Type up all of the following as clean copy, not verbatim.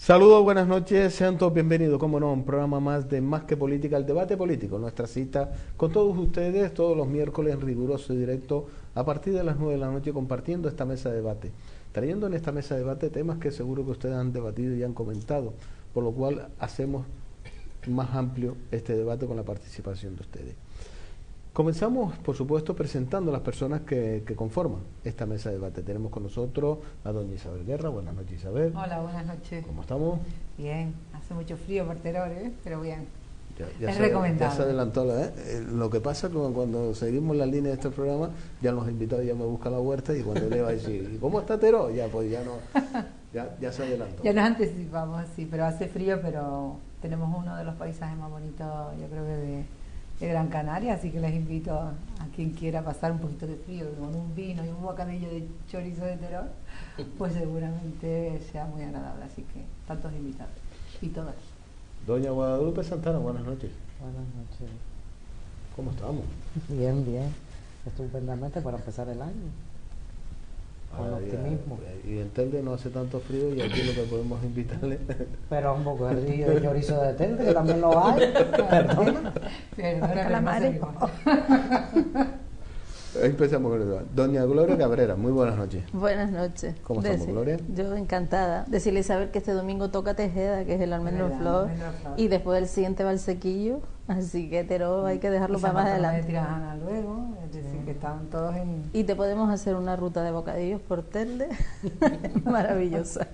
Saludos, buenas noches, sean todos bienvenidos, como no, un programa más de Más que Política, el debate político, nuestra cita con todos ustedes todos los miércoles en riguroso y directo a partir de las 9 de la noche compartiendo esta mesa de debate, trayendo en esta mesa de debate temas que seguro que ustedes han debatido y han comentado, por lo cual hacemos más amplio este debate con la participación de ustedes. Comenzamos, por supuesto, presentando a las personas que conforman esta mesa de debate. Tenemos con nosotros a doña Isabel Guerra. Buenas noches, Isabel. Hola, buenas noches. ¿Cómo estamos? Bien, hace mucho frío por Teror, pero bien. Es recomendable. Ya se adelantó. Lo que pasa es que cuando seguimos la línea de este programa, ya los invitados ya me buscan la huerta y cuando le va a decir, ¿y cómo está Teror? Ya, pues ya no, ya se adelantó. Ya nos anticipamos, sí, pero hace frío, pero tenemos uno de los paisajes más bonitos, yo creo que de Gran Canaria, así que les invito a quien quiera pasar un poquito de frío con un vino y un bocadillo de chorizo de Teror, pues seguramente sea muy agradable, así que tantos invitados y todas. Doña Guadalupe Santana, buenas noches. Buenas noches. ¿Cómo estamos? Bien, bien. Estupendamente para empezar el año. Con optimismo. Y en Telde no hace tanto frío y aquí lo que podemos invitarle. Pero un bocadillo de chorizo de Telde, que también lo hay. Perdona. Calamares. Empezamos con el debate. Doña Gloria Cabrera, muy buenas noches. Buenas noches. ¿Cómo estamos, Gloria? Yo encantada. Decirle a Isabel que este domingo toca Tejeda, que es el almendro en flor, y después el siguiente va el sequillo, así que Teró hay que dejarlo para más adelante. De Tirajana luego, es decir, que estaban todos en... Y te podemos hacer una ruta de bocadillos por Telde, maravillosa.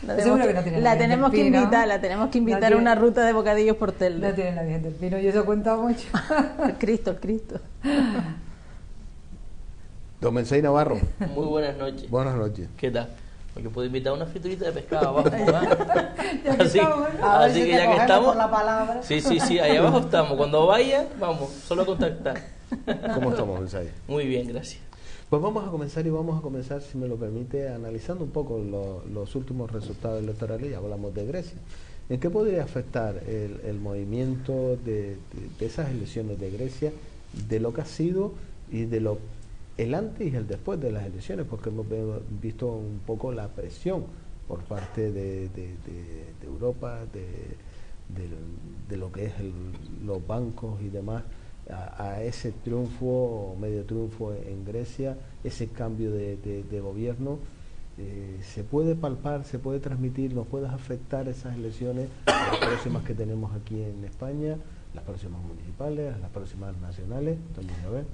La tenemos que invitar a una ruta de bocadillos por Telde. No tienen la Virgen del Pino, y eso cuenta mucho. El Cristo. Don Mensei Navarro. Muy buenas noches. Buenas noches. ¿Qué tal? Porque puedo invitar una friturita de pescado abajo. Así si que ya que estamos. La palabra. Sí, ahí abajo estamos. Cuando vaya, vamos, solo a contactar. ¿Cómo estamos, Mensei? Muy bien, gracias. Pues vamos a comenzar, si me lo permite, analizando un poco los últimos resultados electorales. Ya hablamos de Grecia. ¿En qué podría afectar el movimiento de esas elecciones de Grecia, de lo que ha sido y de lo el antes y el después de las elecciones? Porque hemos visto un poco la presión por parte de Europa, de lo que es los bancos y demás, a ese triunfo, medio triunfo en Grecia, ese cambio de gobierno. ¿Se puede palpar, se puede transmitir, nos puede afectar esas elecciones, las próximas que tenemos aquí en España, las próximas municipales, las próximas nacionales?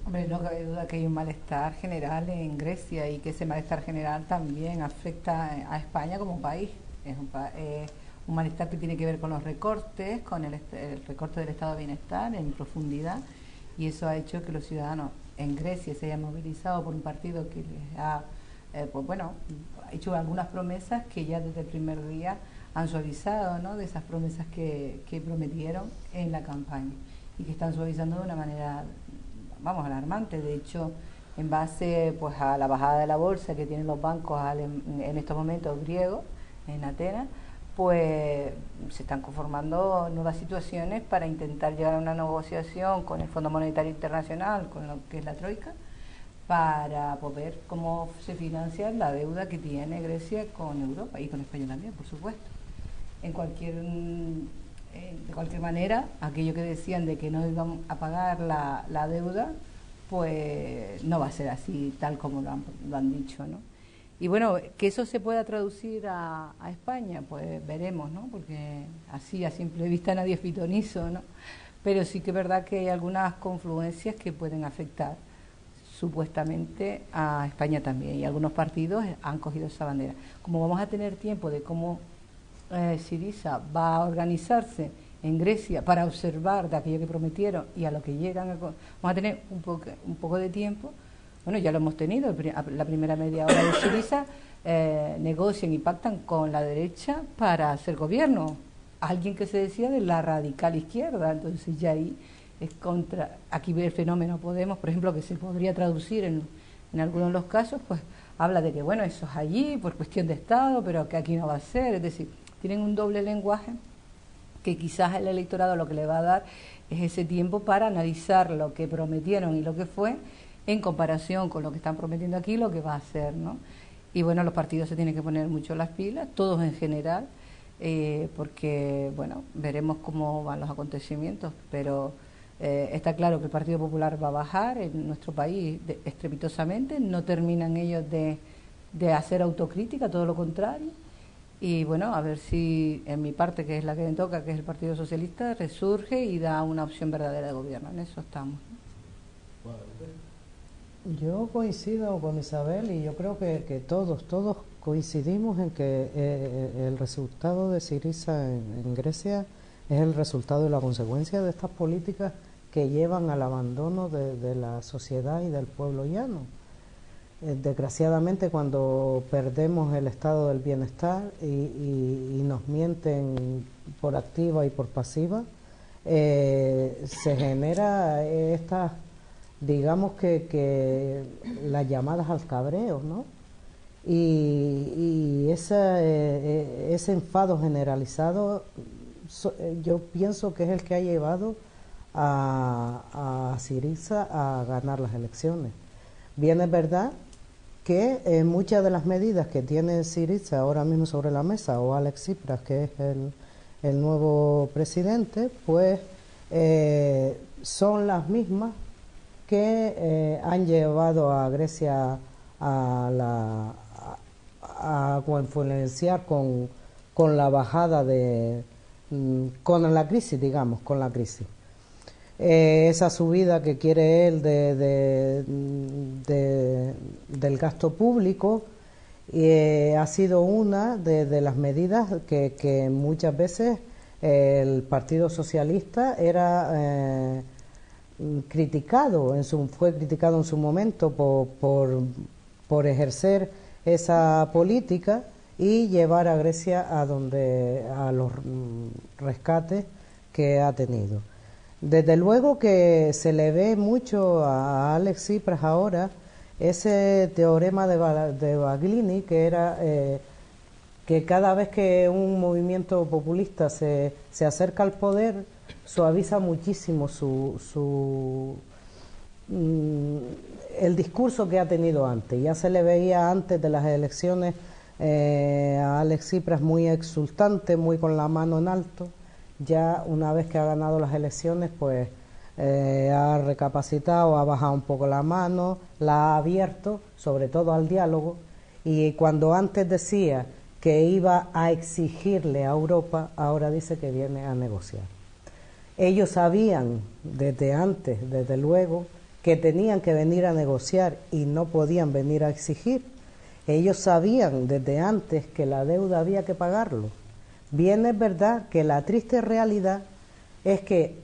Hombre, no cabe duda que hay un malestar general en Grecia y que ese malestar general también afecta a España como país. Es un malestar que tiene que ver con los recortes, con el recorte del estado de bienestar en profundidad, y eso ha hecho que los ciudadanos en Grecia se hayan movilizado por un partido que les ha hecho algunas promesas que ya desde el primer día han suavizado, ¿no?, de esas promesas que prometieron en la campaña y que están suavizando de una manera, alarmante. De hecho, en base pues a la bajada de la bolsa que tienen los bancos en estos momentos griegos, en Atenas, pues se están conformando nuevas situaciones para intentar llegar a una negociación con el Fondo Monetario Internacional, con lo que es la Troika, para ver cómo se financia la deuda que tiene Grecia con Europa y con España también, por supuesto. De cualquier manera, aquello que decían de que no iban a pagar la deuda, pues no va a ser así tal como lo han dicho, ¿no? Y bueno, que eso se pueda traducir a España, pues veremos, ¿no? Porque así a simple vista nadie es pitonizo, ¿no? Pero sí que es verdad que hay algunas confluencias que pueden afectar supuestamente a España también, y algunos partidos han cogido esa bandera. Como vamos a tener tiempo de cómo Syriza va a organizarse en Grecia para observar de aquello que prometieron y a lo que llegan, vamos a tener un poco de tiempo. Bueno, ya lo hemos tenido, la primera media hora de Syriza negocian y pactan con la derecha para hacer gobierno, alguien que se decía de la radical izquierda, entonces ya ahí es contra. Aquí ve el fenómeno Podemos, por ejemplo, que se podría traducir en algunos de los casos, pues habla de que bueno, eso es allí por cuestión de Estado, pero que aquí no va a ser, es decir, tienen un doble lenguaje que quizás el electorado lo que le va a dar es ese tiempo para analizar lo que prometieron y lo que fue en comparación con lo que están prometiendo aquí, lo que va a hacer, ¿no? Y bueno, los partidos se tienen que poner mucho las pilas, todos en general, porque, bueno, veremos cómo van los acontecimientos, pero está claro que el Partido Popular va a bajar en nuestro país estrepitosamente, no terminan ellos de hacer autocrítica, todo lo contrario. Y bueno, a ver si en mi parte, que es la que me toca, que es el Partido Socialista, resurge y da una opción verdadera de gobierno. En eso estamos. Yo coincido con Isabel y yo creo que todos coincidimos en que el resultado de Syriza en Grecia es el resultado y la consecuencia de estas políticas que llevan al abandono de la sociedad y del pueblo llano. Desgraciadamente, cuando perdemos el estado del bienestar y nos mienten por activa y por pasiva, se genera estas, digamos que las llamadas al cabreo, ¿no? Y ese enfado generalizado, yo pienso que es el que ha llevado a Syriza a ganar las elecciones. Bien, es verdad que muchas de las medidas que tiene Syriza ahora mismo sobre la mesa, o Alex Tsipras, que es el nuevo presidente, pues son las mismas que han llevado a Grecia a influenciar con la bajada con la crisis, digamos, con la crisis. Esa subida que quiere él del gasto público ha sido una de las medidas que muchas veces el Partido Socialista era criticado, fue criticado en su momento por ejercer esa política y llevar a Grecia a los rescates que ha tenido. Desde luego que se le ve mucho a Alex Tsipras ahora ese teorema de Baglini, que era que cada vez que un movimiento populista se acerca al poder, suaviza muchísimo el discurso que ha tenido antes. Ya se le veía antes de las elecciones a Alex Tsipras muy exultante, muy con la mano en alto. Ya una vez que ha ganado las elecciones, pues ha recapacitado, ha bajado un poco la mano, la ha abierto, sobre todo al diálogo, y cuando antes decía que iba a exigirle a Europa, ahora dice que viene a negociar. Ellos sabían desde antes, desde luego, que tenían que venir a negociar y no podían venir a exigir. Ellos sabían desde antes que la deuda había que pagarlo. Bien, es verdad que la triste realidad es que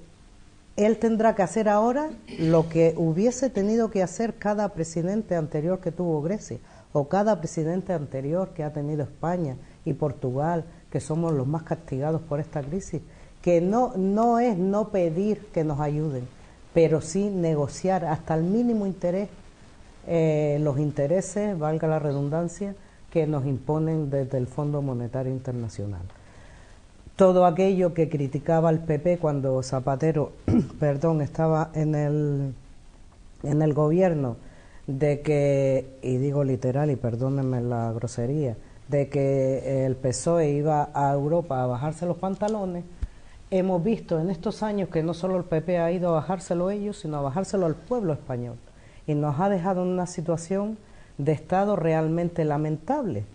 él tendrá que hacer ahora lo que hubiese tenido que hacer cada presidente anterior que tuvo Grecia, o cada presidente anterior que ha tenido España y Portugal, que somos los más castigados por esta crisis, que no es no pedir que nos ayuden, pero sí negociar hasta el mínimo interés los intereses, valga la redundancia, que nos imponen desde el Fondo Monetario Internacional. Todo aquello que criticaba el PP cuando Zapatero estaba en el gobierno, de que, y digo literal y perdónenme la grosería, de que el PSOE iba a Europa a bajarse los pantalones, hemos visto en estos años que no solo el PP ha ido a bajárselo ellos, sino a bajárselo al pueblo español, y nos ha dejado en una situación de Estado realmente lamentable.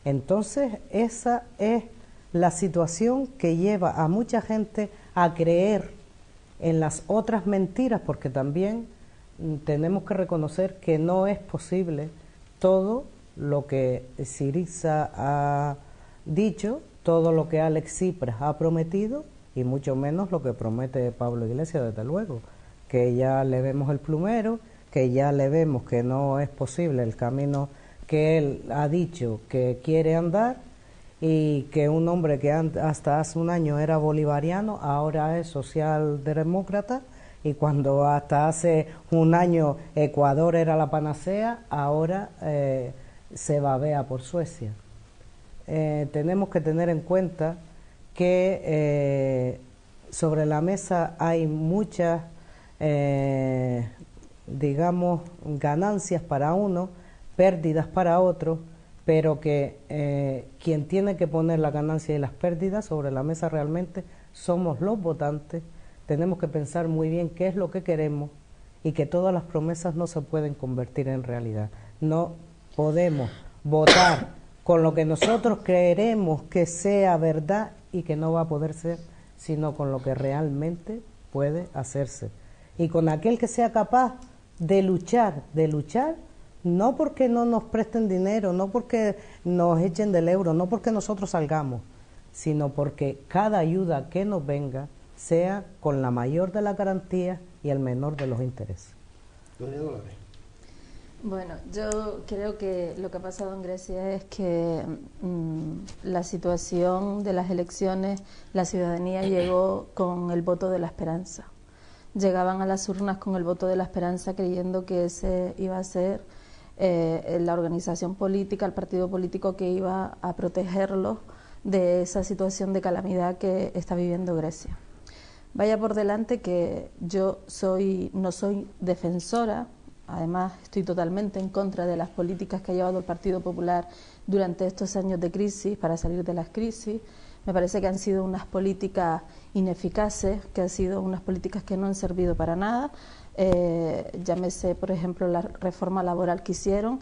Entonces, esa es la situación que lleva a mucha gente a creer en las otras mentiras, porque también tenemos que reconocer que no es posible todo lo que Syriza ha dicho, todo lo que Alex Tsipras ha prometido, y mucho menos lo que promete Pablo Iglesias, desde luego, que ya le vemos el plumero, que ya le vemos que no es posible el camino que él ha dicho que quiere andar, y que un hombre que hasta hace un año era bolivariano, ahora es socialdemócrata, y cuando hasta hace un año Ecuador era la panacea, ahora se babea por Suecia. Tenemos que tener en cuenta que sobre la mesa hay muchas, digamos, ganancias para uno, pérdidas para otro, pero que quien tiene que poner la ganancia y las pérdidas sobre la mesa realmente somos los votantes. Tenemos que pensar muy bien qué es lo que queremos y que todas las promesas no se pueden convertir en realidad. No podemos votar con lo que nosotros creeremos que sea verdad y que no va a poder ser, sino con lo que realmente puede hacerse. Y con aquel que sea capaz de luchar, no porque no nos presten dinero, no porque nos echen del euro, no porque nosotros salgamos, sino porque cada ayuda que nos venga sea con la mayor de las garantías y el menor de los intereses. Doña Dolores. Bueno, yo creo que lo que ha pasado en Grecia es que la situación de las elecciones, la ciudadanía llegó con el voto de la esperanza. Llegaban a las urnas con el voto de la esperanza creyendo que ese iba a ser la organización política, el partido político que iba a protegerlos de esa situación de calamidad que está viviendo Grecia. Vaya por delante que yo no soy defensora, además estoy totalmente en contra de las políticas que ha llevado el Partido Popular durante estos años de crisis para salir de las crisis. Me parece que han sido unas políticas ineficaces, que han sido unas políticas que no han servido para nada. Llámese, por ejemplo, la reforma laboral que hicieron,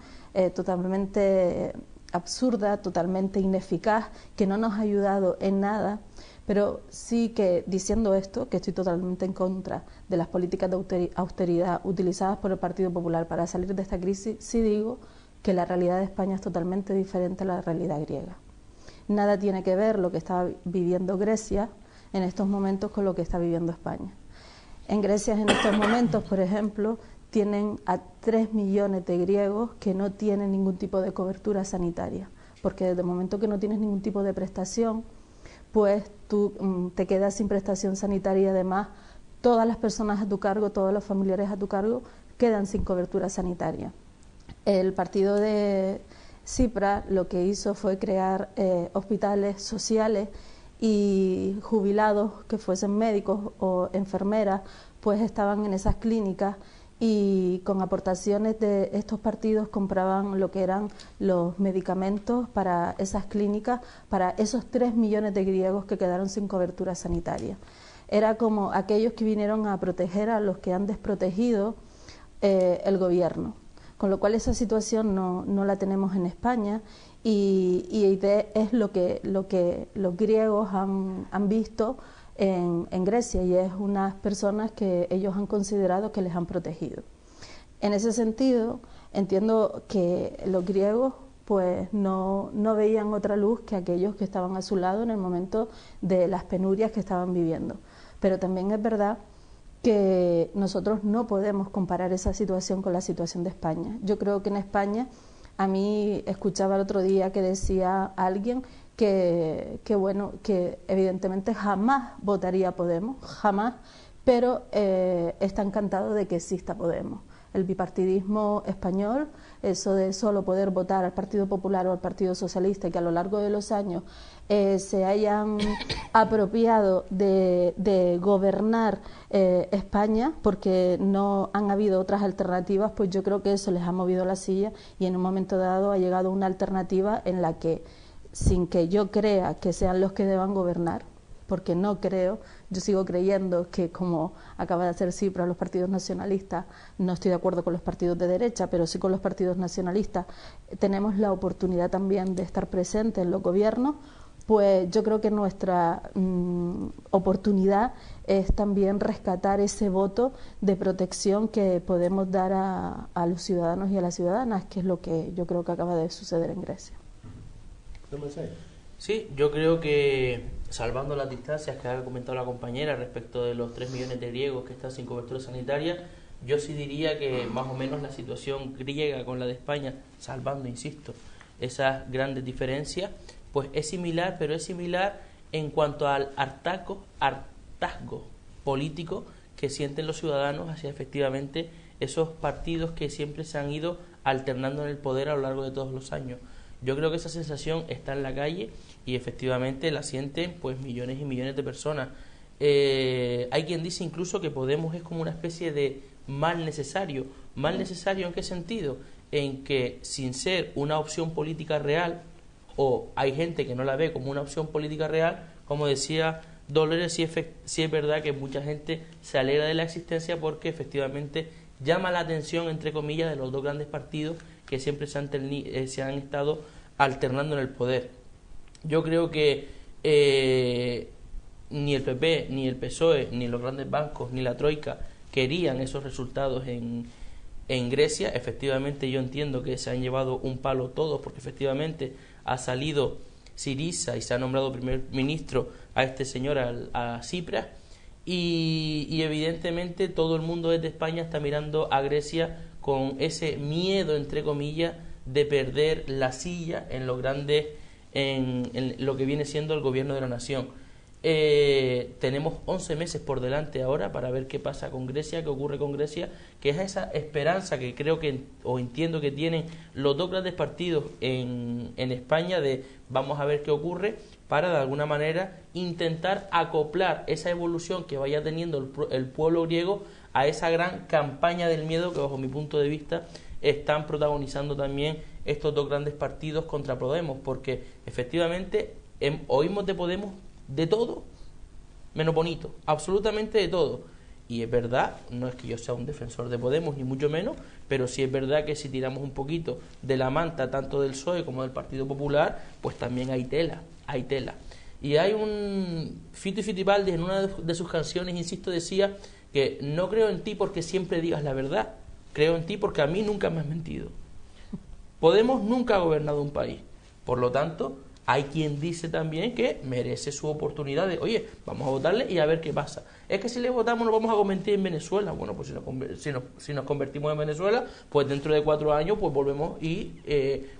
totalmente absurda, totalmente ineficaz, que no nos ha ayudado en nada. Pero sí que, diciendo esto, que estoy totalmente en contra de las políticas de austeridad utilizadas por el Partido Popular para salir de esta crisis, sí digo que la realidad de España es totalmente diferente a la realidad griega. Nada tiene que ver lo que está viviendo Grecia en estos momentos con lo que está viviendo España. En Grecia, en estos momentos, por ejemplo, tienen a 3 millones de griegos que no tienen ningún tipo de cobertura sanitaria, porque desde el momento que no tienes ningún tipo de prestación, pues tú te quedas sin prestación sanitaria y además todas las personas a tu cargo, todos los familiares a tu cargo quedan sin cobertura sanitaria. El partido de Tsipras lo que hizo fue crear hospitales sociales y jubilados que fuesen médicos o enfermeras, pues estaban en esas clínicas y con aportaciones de estos partidos compraban lo que eran los medicamentos para esas clínicas, para esos 3 millones de griegos que quedaron sin cobertura sanitaria. Era como aquellos que vinieron a proteger a los que han desprotegido el gobierno. Con lo cual esa situación no la tenemos en España y es lo que los griegos han visto en Grecia, y es unas personas que ellos han considerado que les han protegido. En ese sentido, entiendo que los griegos pues no veían otra luz que aquellos que estaban a su lado en el momento de las penurias que estaban viviendo. Pero también es verdad que nosotros no podemos comparar esa situación con la situación de España. Yo creo que en España, a mí escuchaba el otro día que decía alguien que evidentemente jamás votaría Podemos, jamás, pero está encantado de que exista Podemos. El bipartidismo español, eso de solo poder votar al Partido Popular o al Partido Socialista, y que a lo largo de los años se hayan apropiado de gobernar España porque no han habido otras alternativas, pues yo creo que eso les ha movido la silla y en un momento dado ha llegado una alternativa en la que, sin que yo crea que sean los que deban gobernar, porque no creo, yo sigo creyendo que, como acaba de hacer Tsipras, los partidos nacionalistas, no estoy de acuerdo con los partidos de derecha, pero sí con los partidos nacionalistas, tenemos la oportunidad también de estar presentes en los gobiernos, pues yo creo que nuestra oportunidad es también rescatar ese voto de protección que podemos dar a los ciudadanos y a las ciudadanas, que es lo que yo creo que acaba de suceder en Grecia. Sí, yo creo que, salvando las distancias que ha comentado la compañera respecto de los 3 millones de griegos que están sin cobertura sanitaria, yo sí diría que más o menos la situación griega con la de España, salvando, insisto, esas grandes diferencias, pues es similar, pero es similar en cuanto al hartazgo político que sienten los ciudadanos hacia efectivamente esos partidos que siempre se han ido alternando en el poder a lo largo de todos los años. Yo creo que esa sensación está en la calle y efectivamente la sienten pues millones y millones de personas. Hay quien dice incluso que Podemos es como una especie de mal necesario. ¿Mal necesario en qué sentido? en que, sin ser una opción política real, o hay gente que no la ve como una opción política real, como decía Dolores, sí es verdad que mucha gente se alegra de la existencia porque efectivamente llama la atención, entre comillas, de los dos grandes partidos que siempre se han estado alternando en el poder. Yo creo que ni el PP, ni el PSOE, ni los grandes bancos, ni la Troika querían esos resultados en Grecia. Efectivamente, yo entiendo que se han llevado un palo todos, porque efectivamente ha salido Syriza y se ha nombrado primer ministro a este señor, a Tsipras, y evidentemente todo el mundo desde España está mirando a Grecia con ese miedo, entre comillas, de perder la silla en lo grande, en lo que viene siendo el gobierno de la nación. Tenemos 11 meses por delante ahora para ver qué pasa con Grecia, qué ocurre con Grecia, que es esa esperanza que creo que, o entiendo que tienen los dos grandes partidos en España, de vamos a ver qué ocurre, para de alguna manera intentar acoplar esa evolución que vaya teniendo el pueblo griego a esa gran campaña del miedo que, bajo mi punto de vista, están protagonizando también estos dos grandes partidos contra Podemos, porque efectivamente oímos de Podemos de todo menos bonito, absolutamente de todo. Y es verdad, no es que yo sea un defensor de Podemos, ni mucho menos, pero sí es verdad que si tiramos un poquito de la manta, tanto del PSOE como del Partido Popular, pues también hay tela, hay tela. Y hay un Fito y Fitipaldi, en una de sus canciones, insisto, decía que no creo en ti porque siempre digas la verdad, creo en ti porque a mí nunca me has mentido. Podemos nunca ha gobernado un país, por lo tanto, hay quien dice también que merece su oportunidad de, oye, vamos a votarle y a ver qué pasa. Es que si le votamos nos vamos a convertir en Venezuela. Bueno, pues si nos convertimos en Venezuela, pues dentro de 4 años pues volvemos y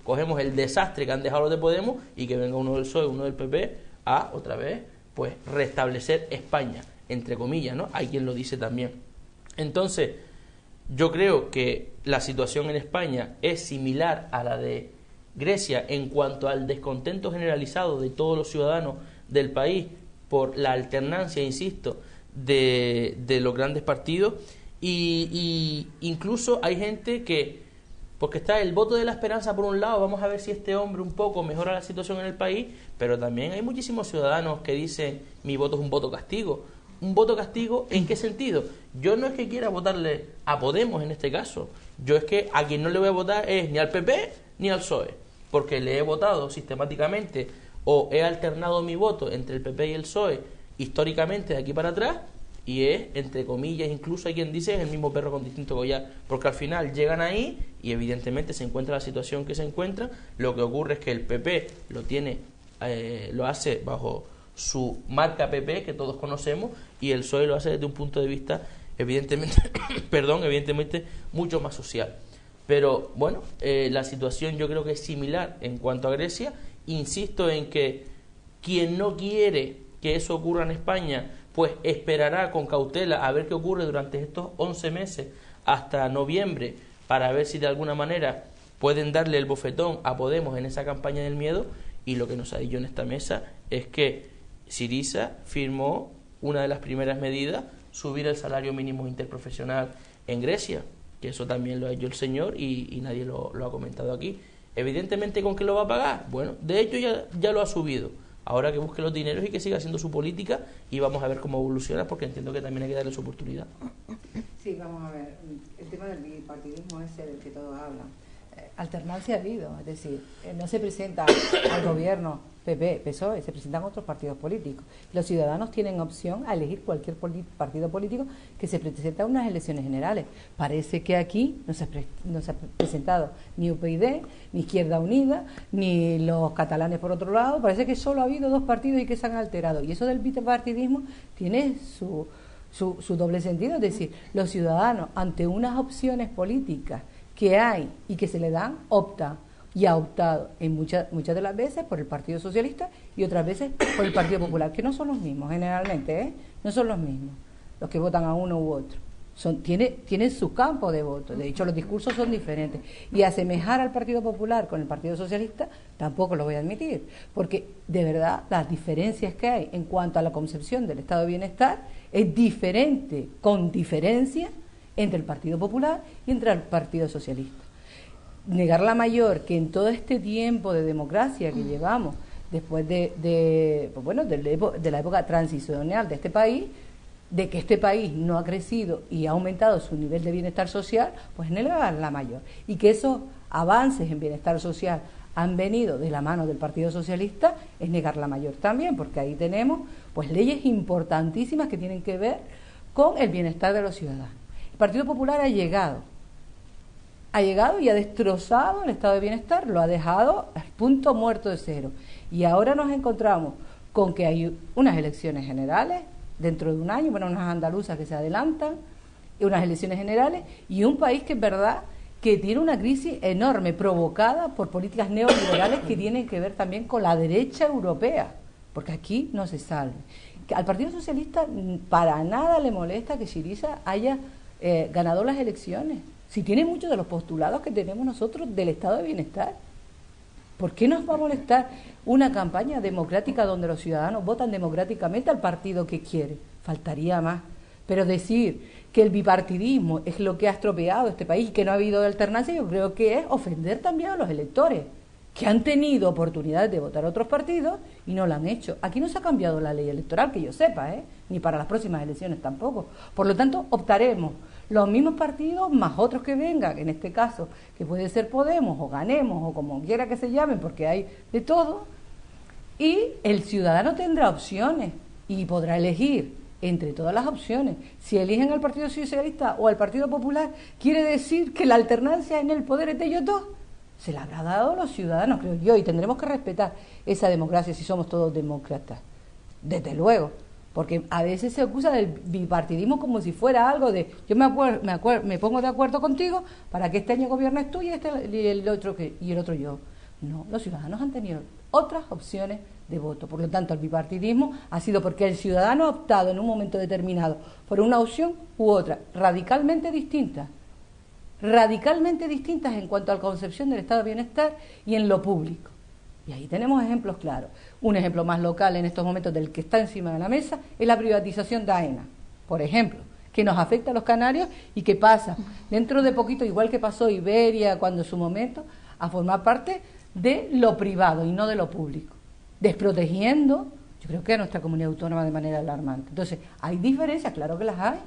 cogemos el desastre que han dejado los de Podemos y que venga uno del PSOE, uno del PP, a otra vez pues restablecer España, entre comillas, ¿no? Hay quien lo dice también. Entonces, yo creo que la situación en España es similar a la de Grecia en cuanto al descontento generalizado de todos los ciudadanos del país por la alternancia, insisto, de los grandes partidos, y incluso hay gente que, porque está el voto de la esperanza por un lado, vamos a ver si este hombre un poco mejora la situación en el país, pero también hay muchísimos ciudadanos que dicen mi voto es un voto castigo. ¿Un voto castigo en qué sentido? Yo no es que quiera votarle a Podemos en este caso, yo es que a quien no le voy a votar es ni al PP ni al PSOE, porque le he votado sistemáticamente o he alternado mi voto entre el PP y el PSOE históricamente de aquí para atrás, y es, entre comillas, incluso hay quien dice es el mismo perro con distinto collar, porque al final llegan ahí y evidentemente se encuentra la situación que se encuentra. Lo que ocurre es que el PP lo hace bajo su marca PP, que todos conocemos, y el PSOE lo hace desde un punto de vista evidentemente mucho más social. Pero bueno, la situación yo creo que es similar en cuanto a Grecia. Insisto en que quien no quiere que eso ocurra en España, pues esperará con cautela a ver qué ocurre durante estos 11 meses hasta noviembre, para ver si de alguna manera pueden darle el bofetón a Podemos en esa campaña del miedo. Y lo que nos ha dicho en esta mesa es que Syriza firmó una de las primeras medidas, subir el salario mínimo interprofesional en Grecia, que eso también lo ha hecho el señor y nadie lo ha comentado aquí. Evidentemente, ¿con qué lo va a pagar? Bueno, de hecho ya lo ha subido. Ahora que busque los dineros y que siga haciendo su política, y vamos a ver cómo evoluciona, porque entiendo que también hay que darle su oportunidad. Sí, vamos a ver. El tema del bipartidismo es el que todos hablan. Alternancia ha habido, es decir, no se presenta al gobierno PP, PSOE, se presentan otros partidos políticos. Los ciudadanos tienen opción a elegir cualquier partido político que se presenta a unas elecciones generales. Parece que aquí no se ha presentado ni UPyD, ni Izquierda Unida, ni los catalanes por otro lado. Parece que solo ha habido 2 partidos y que se han alterado. Y eso del bipartidismo tiene su doble sentido, es decir, los ciudadanos ante unas opciones políticas que hay y que se le dan, optan, y ha optado en muchas de las veces por el Partido Socialista y otras veces por el Partido Popular, que no son los mismos generalmente, no son los mismos los que votan a uno u otro. Tienen su campo de voto, de hecho los discursos son diferentes, y asemejar al Partido Popular con el Partido Socialista tampoco lo voy a admitir, porque de verdad las diferencias que hay en cuanto a la concepción del estado de bienestar es diferente, con diferencia, entre el Partido Popular y entre el Partido Socialista. negar la mayor que en todo este tiempo de democracia que llevamos, después de la época transicional de este país, de que este país no ha crecido y ha aumentado su nivel de bienestar social, pues negar la mayor. Y que esos avances en bienestar social han venido de la mano del Partido Socialista es negar la mayor también, porque ahí tenemos pues leyes importantísimas que tienen que ver con el bienestar de los ciudadanos. El Partido Popular ha llegado y ha destrozado el estado de bienestar, lo ha dejado al punto muerto de cero. Y ahora nos encontramos con que hay unas elecciones generales dentro de un año, bueno, unas andaluzas que se adelantan, unas elecciones generales, y un país que es verdad que tiene una crisis enorme provocada por políticas neoliberales que tienen que ver también con la derecha europea, porque aquí no se salve. Al Partido Socialista para nada le molesta que Syriza haya ganado las elecciones, si tiene muchos de los postulados que tenemos nosotros del estado de bienestar. ¿Por qué nos va a molestar una campaña democrática donde los ciudadanos votan democráticamente al partido que quiere? Faltaría más. Pero decir que el bipartidismo es lo que ha estropeado este país y que no ha habido alternancia, yo creo que es ofender también a los electores, que han tenido oportunidades de votar a otros partidos y no lo han hecho. Aquí no se ha cambiado la ley electoral, que yo sepa, ni para las próximas elecciones tampoco. Por lo tanto, optaremos los mismos partidos más otros que vengan, en este caso, que puede ser Podemos o Ganemos o como quiera que se llamen, porque hay de todo, y el ciudadano tendrá opciones y podrá elegir entre todas las opciones. Si eligen al Partido Socialista o al Partido Popular, quiere decir que la alternancia en el poder es de ellos dos. Se la habrá dado a los ciudadanos, creo yo, y tendremos que respetar esa democracia si somos todos demócratas, desde luego. Porque a veces se acusa del bipartidismo como si fuera algo de yo me pongo de acuerdo contigo para que este año gobiernes tú y el otro yo. No, los ciudadanos han tenido otras opciones de voto. Por lo tanto, el bipartidismo ha sido porque el ciudadano ha optado en un momento determinado por una opción u otra, radicalmente distintas en cuanto a la concepción del estado de bienestar y en lo público. Y ahí tenemos ejemplos claros. Un ejemplo más local en estos momentos del que está encima de la mesa es la privatización de AENA, por ejemplo, que nos afecta a los canarios y que pasa dentro de poquito, igual que pasó Iberia cuando en su momento, a formar parte de lo privado y no de lo público, desprotegiendo, yo creo que a nuestra comunidad autónoma de manera alarmante. Entonces, hay diferencias, claro que las hay,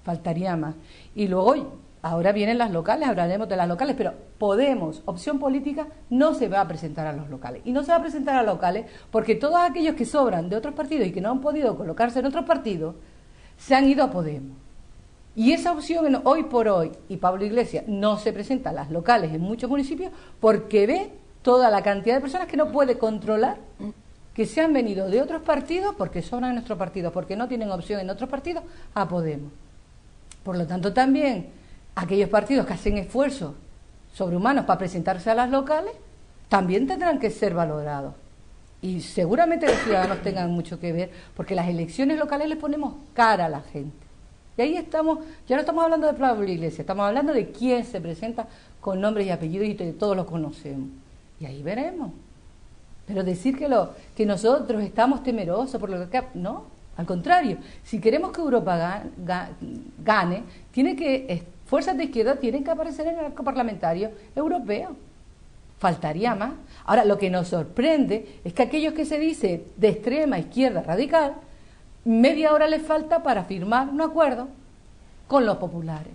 faltaría más. Y luego, ahora vienen las locales, hablaremos de las locales, pero Podemos, opción política, no se va a presentar a los locales. Y no se va a presentar a los locales porque todos aquellos que sobran de otros partidos y que no han podido colocarse en otros partidos, se han ido a Podemos. Y esa opción hoy por hoy, y Pablo Iglesias no se presenta a las locales en muchos municipios porque ve toda la cantidad de personas que no puede controlar, que se han venido de otros partidos porque sobran en nuestros partidos, porque no tienen opción en otros partidos, a Podemos. Por lo tanto, también aquellos partidos que hacen esfuerzos sobrehumanos para presentarse a las locales, también tendrán que ser valorados. Y seguramente los ciudadanos tengan mucho que ver, porque las elecciones locales les ponemos cara a la gente. Y ahí estamos, ya no estamos hablando de Pablo Iglesias, estamos hablando de quién se presenta con nombres y apellidos y todos los conocemos. Y ahí veremos. Pero decir que nosotros estamos temerosos por lo que... No, al contrario. Si queremos que Europa gane, tiene que... Fuerzas de izquierda tienen que aparecer en el arco parlamentario europeo. Faltaría más. Ahora, lo que nos sorprende es que aquellos que se dicen de extrema izquierda radical, media hora les falta para firmar un acuerdo con los populares,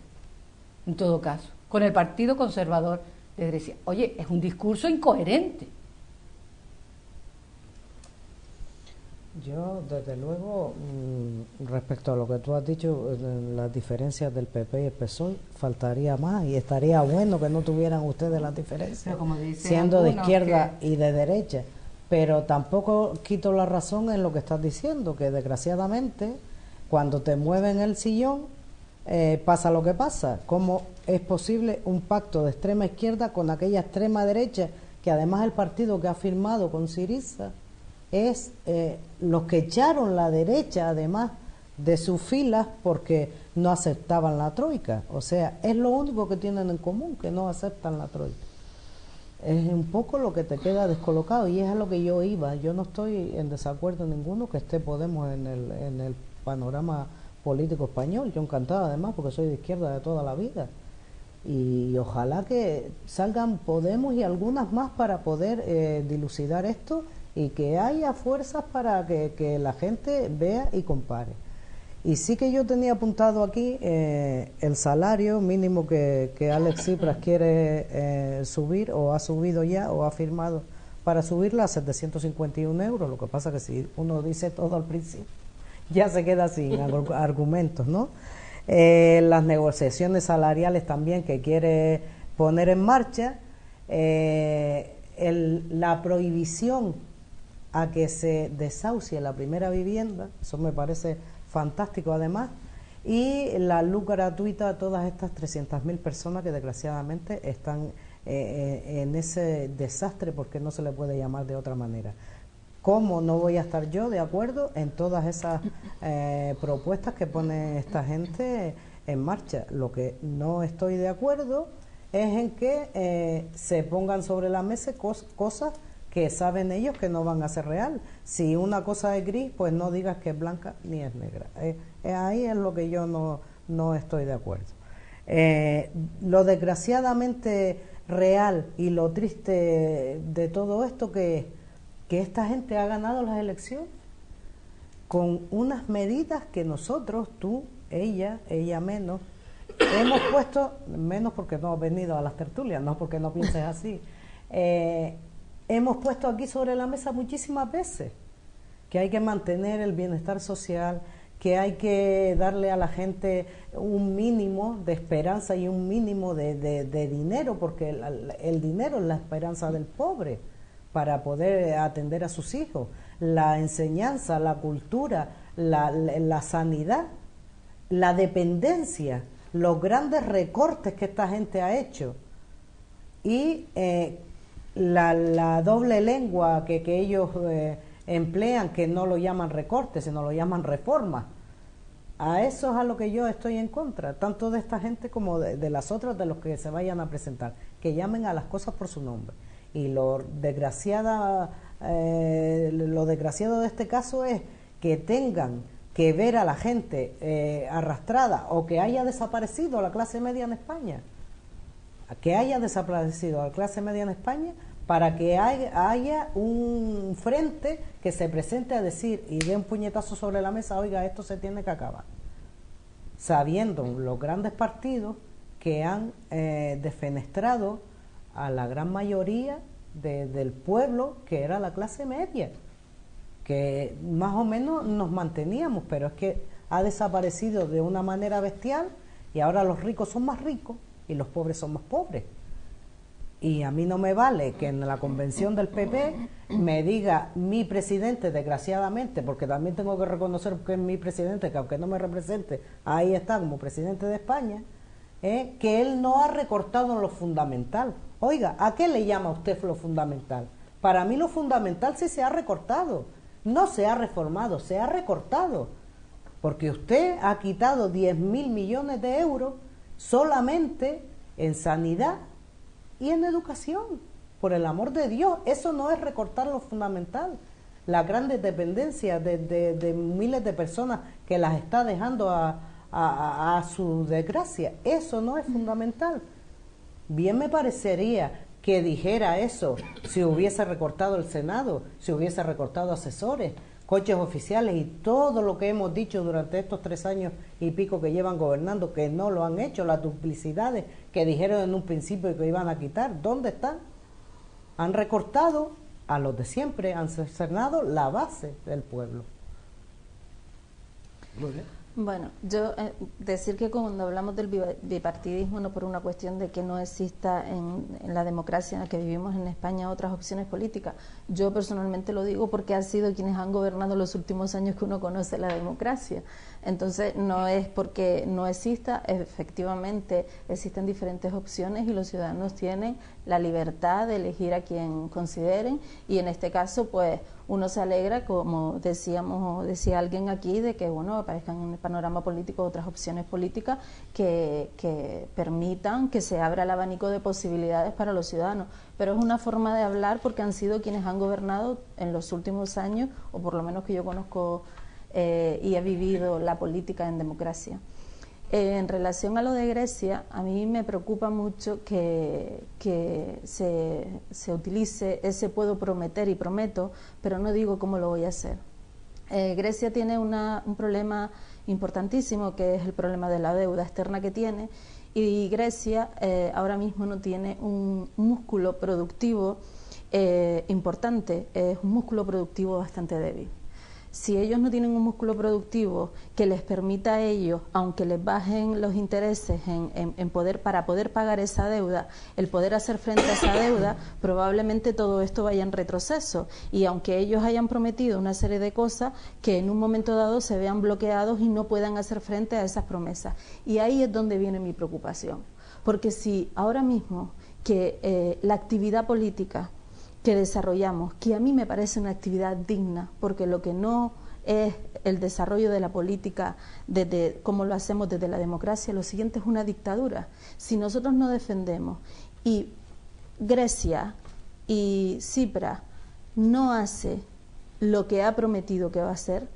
en todo caso, con el Partido Conservador de Grecia. Oye, es un discurso incoherente. Yo, desde luego, respecto a lo que tú has dicho, las diferencias del PP y el PSOE, faltaría más y estaría bueno que no tuvieran ustedes las diferencias, siendo de izquierda y de derecha. Pero tampoco quito la razón en lo que estás diciendo, que desgraciadamente, cuando te mueven el sillón, pasa lo que pasa. ¿Cómo es posible un pacto de extrema izquierda con aquella extrema derecha, que además el partido que ha firmado con Syriza es los que echaron la derecha además de sus filas porque no aceptaban la troika? O sea, es lo único que tienen en común, que no aceptan la troika. Es un poco lo que te queda descolocado, y es a lo que yo iba. Yo no estoy en desacuerdo ninguno que esté Podemos en el panorama político español. Yo encantada además, porque soy de izquierda de toda la vida. y ojalá que salgan Podemos y algunas más para poder dilucidar esto y que haya fuerzas para que la gente vea y compare. Y sí que yo tenía apuntado aquí el salario mínimo que Alex Tsipras quiere subir, o ha subido ya, o ha firmado para subirla a 751 euros. Lo que pasa que si uno dice todo al principio, ya se queda sin argumentos, ¿no? Las negociaciones salariales también que quiere poner en marcha, la prohibición a que se desahucie la primera vivienda, eso me parece fantástico además, y la luz gratuita a todas estas 300.000 personas que desgraciadamente están en ese desastre, porque no se le puede llamar de otra manera. ¿Cómo no voy a estar yo de acuerdo en todas esas propuestas que pone esta gente en marcha? Lo que no estoy de acuerdo es en que se pongan sobre la mesa cosas que saben ellos que no van a ser real. Si una cosa es gris, pues no digas que es blanca ni es negra. Ahí es lo que yo no estoy de acuerdo. Lo desgraciadamente real y lo triste de todo esto que esta gente ha ganado las elecciones con unas medidas que nosotros, tú, ella menos, hemos puesto, menos porque no has venido a las tertulias, no porque no pienses así, hemos puesto aquí sobre la mesa muchísimas veces que hay que mantener el bienestar social, que hay que darle a la gente un mínimo de esperanza y un mínimo de dinero, porque el dinero es la esperanza del pobre para poder atender a sus hijos. La enseñanza, la cultura, la sanidad, la dependencia, los grandes recortes que esta gente ha hecho y la doble lengua que ellos emplean, que no lo llaman recortes, sino lo llaman reformas. A eso es a lo que yo estoy en contra, tanto de esta gente como de las otras, de los que se vayan a presentar, que llamen a las cosas por su nombre. Y lo desgraciado de este caso es que tengan que ver a la gente arrastrada, o que haya desaparecido la clase media en España, para que haya un frente que se presente a decir y dé un puñetazo sobre la mesa: oiga, esto se tiene que acabar, sabiendo los grandes partidos que han defenestrado a la gran mayoría del pueblo, que era la clase media, que más o menos nos manteníamos, pero es que ha desaparecido de una manera bestial, y ahora los ricos son más ricos y los pobres son más pobres. Y a mí no me vale que en la convención del PP me diga mi presidente, desgraciadamente, porque también tengo que reconocer que es mi presidente, que aunque no me represente, ahí está como presidente de España, que él no ha recortado en lo fundamental. Oiga, ¿a qué le llama usted lo fundamental? Para mí lo fundamental sí se ha recortado, no se ha reformado, se ha recortado, porque usted ha quitado 10.000 millones de euros solamente en sanidad y en educación. Por el amor de Dios, eso no es recortar lo fundamental. Las grandes dependencias de miles de personas que las está dejando a su desgracia, eso no es fundamental. Bien me parecería que dijera eso si hubiese recortado el Senado, si hubiese recortado asesores, coches oficiales y todo lo que hemos dicho durante estos 3 años y pico que llevan gobernando, que no lo han hecho, las duplicidades que dijeron en un principio que iban a quitar, ¿dónde están? Han recortado a los de siempre, han cercenado la base del pueblo. Muy bien. Bueno, yo decir que cuando hablamos del bipartidismo, no por una cuestión de que no exista en la democracia en la que vivimos en España otras opciones políticas, yo personalmente lo digo porque han sido quienes han gobernado los últimos años que uno conoce la democracia. Entonces no es porque no exista, efectivamente existen diferentes opciones y los ciudadanos tienen la libertad de elegir a quien consideren, y en este caso pues uno se alegra, como decía alguien aquí, de que bueno, aparezcan en el panorama político otras opciones políticas que permitan que se abra el abanico de posibilidades para los ciudadanos. Pero es una forma de hablar porque han sido quienes han gobernado en los últimos años, o por lo menos que yo conozco y he vivido la política en democracia. En relación a lo de Grecia, a mí me preocupa mucho que se utilice ese puedo prometer y prometo, pero no digo cómo lo voy a hacer. Grecia tiene un problema importantísimo, que es el problema de la deuda externa que tiene, y Grecia ahora mismo no tiene un músculo productivo importante, es un músculo productivo bastante débil. Si ellos no tienen un músculo productivo que les permita a ellos, aunque les bajen los intereses para poder pagar esa deuda, el poder hacer frente a esa deuda, probablemente todo esto vaya en retroceso. Y aunque ellos hayan prometido una serie de cosas, que en un momento dado se vean bloqueados y no puedan hacer frente a esas promesas. Y ahí es donde viene mi preocupación. Porque si ahora mismo que la actividad política que desarrollamos, que a mí me parece una actividad digna, porque lo que no es el desarrollo de la política desde como lo hacemos desde la democracia, lo siguiente es una dictadura. Si nosotros no defendemos y Grecia y Cipras no hace lo que ha prometido que va a hacer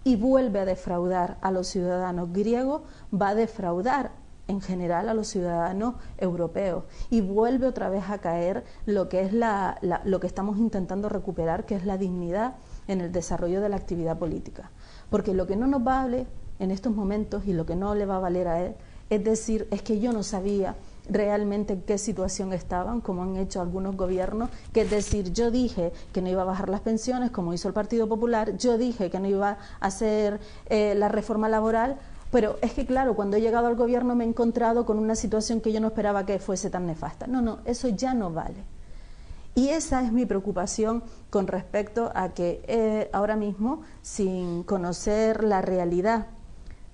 y vuelve a defraudar a los ciudadanos griegos, va a defraudar en general a los ciudadanos europeos y vuelve otra vez a caer lo que es lo que estamos intentando recuperar, que es la dignidad en el desarrollo de la actividad política. Porque lo que no nos vale en estos momentos y lo que no le va a valer a él es decir, es que yo no sabía realmente en qué situación estaban, como han hecho algunos gobiernos, que es decir, yo dije que no iba a bajar las pensiones, como hizo el Partido Popular, yo dije que no iba a hacer la reforma laboral. Pero es que, claro, cuando he llegado al gobierno me he encontrado con una situación que yo no esperaba que fuese tan nefasta. No, eso ya no vale. Y esa es mi preocupación con respecto a que ahora mismo, sin conocer la realidad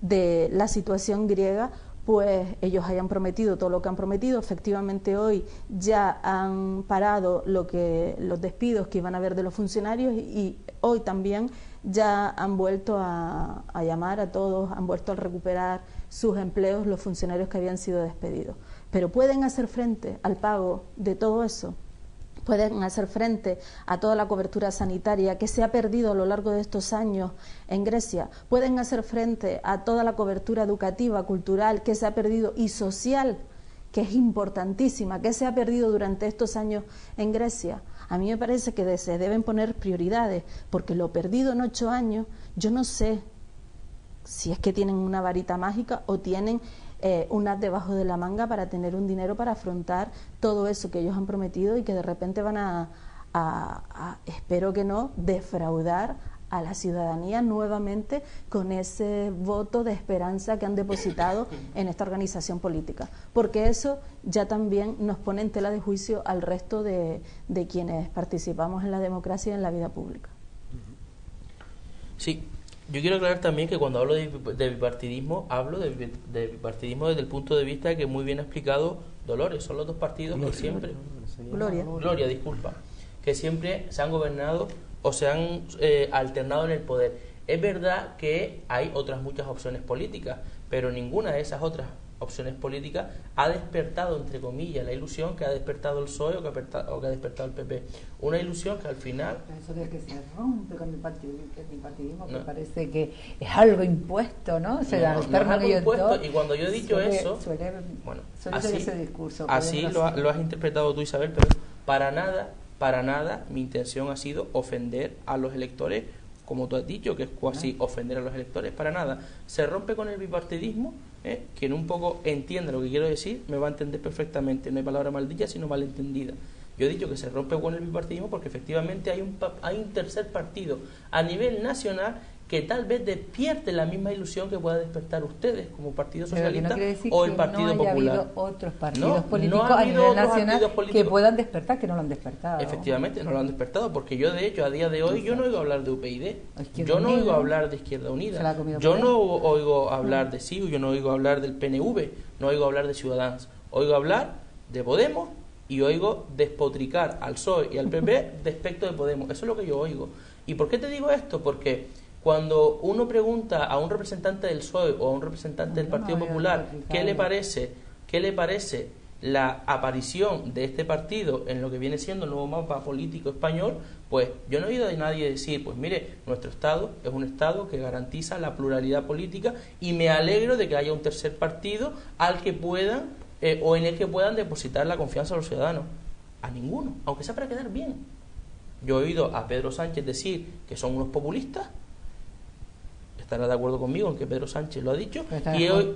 de la situación griega, pues ellos hayan prometido todo lo que han prometido. Efectivamente hoy ya han parado los despidos que iban a haber de los funcionarios y hoy también ya han vuelto a llamar a todos, han vuelto a recuperar sus empleos los funcionarios que habían sido despedidos. Pero pueden hacer frente al pago de todo eso, pueden hacer frente a toda la cobertura sanitaria que se ha perdido a lo largo de estos años en Grecia, pueden hacer frente a toda la cobertura educativa, cultural que se ha perdido y social, que es importantísima, que se ha perdido durante estos años en Grecia. A mí me parece que se deben poner prioridades, porque lo perdido en 8 años, yo no sé si es que tienen una varita mágica o tienen un as debajo de la manga para tener un dinero para afrontar todo eso que ellos han prometido y que de repente van a espero que no, defraudar a la ciudadanía nuevamente con ese voto de esperanza que han depositado en esta organización política, porque eso ya también nos pone en tela de juicio al resto de quienes participamos en la democracia y en la vida pública. Sí, yo quiero aclarar también que cuando hablo de bipartidismo, hablo de bipartidismo desde el punto de vista que muy bien ha explicado Dolores. Son los dos partidos que siempre... Gloria, disculpa. Que siempre se han gobernado o se han alternado en el poder. Es verdad que hay otras muchas opciones políticas, pero ninguna de esas otras opciones políticas ha despertado, entre comillas, la ilusión que ha despertado el PSOE o que ha despertado el PP. Una ilusión que al final... Pero eso de que se rompe con el bipartidismo, que parece que es algo impuesto, ¿no? Se da no es algo impuesto, y cuando yo he dicho eso... Suele así, ese discurso. Así lo has interpretado tú, Isabel, pero para nada mi intención ha sido ofender a los electores, como tú has dicho, que es casi ofender a los electores, para nada. Se rompe con el bipartidismo, quien un poco entienda lo que quiero decir, me va a entender perfectamente. No hay palabra maldita, sino malentendida. Yo he dicho que se rompe con el bipartidismo porque efectivamente hay un tercer partido a nivel nacional que tal vez despierte la misma ilusión que pueda despertar ustedes como Partido Socialista o el Partido Popular. No haya habido otros partidos políticos a nivel nacional que puedan despertar, que no lo han despertado. Efectivamente, no lo han despertado, porque yo de hecho a día de hoy yo no oigo hablar de UPyD, yo no oigo hablar de Izquierda Unida, yo no oigo hablar de CiU, yo no oigo hablar del PNV, no oigo hablar de Ciudadanos, oigo hablar de Podemos y oigo despotricar al PSOE y al PP respecto de Podemos. Eso es lo que yo oigo. ¿Y por qué te digo esto? Porque cuando uno pregunta a un representante del PSOE o a un representante del Partido Popular qué le parece la aparición de este partido en lo que viene siendo el nuevo mapa político español, pues yo no he oído a nadie decir, pues mire, nuestro Estado es un Estado que garantiza la pluralidad política y me alegro de que haya un tercer partido al que puedan o en el que puedan depositar la confianza a los ciudadanos. A ninguno, aunque sea para quedar bien. Yo he oído a Pedro Sánchez decir que son unos populistas. Estará de acuerdo conmigo en que Pedro Sánchez lo ha dicho.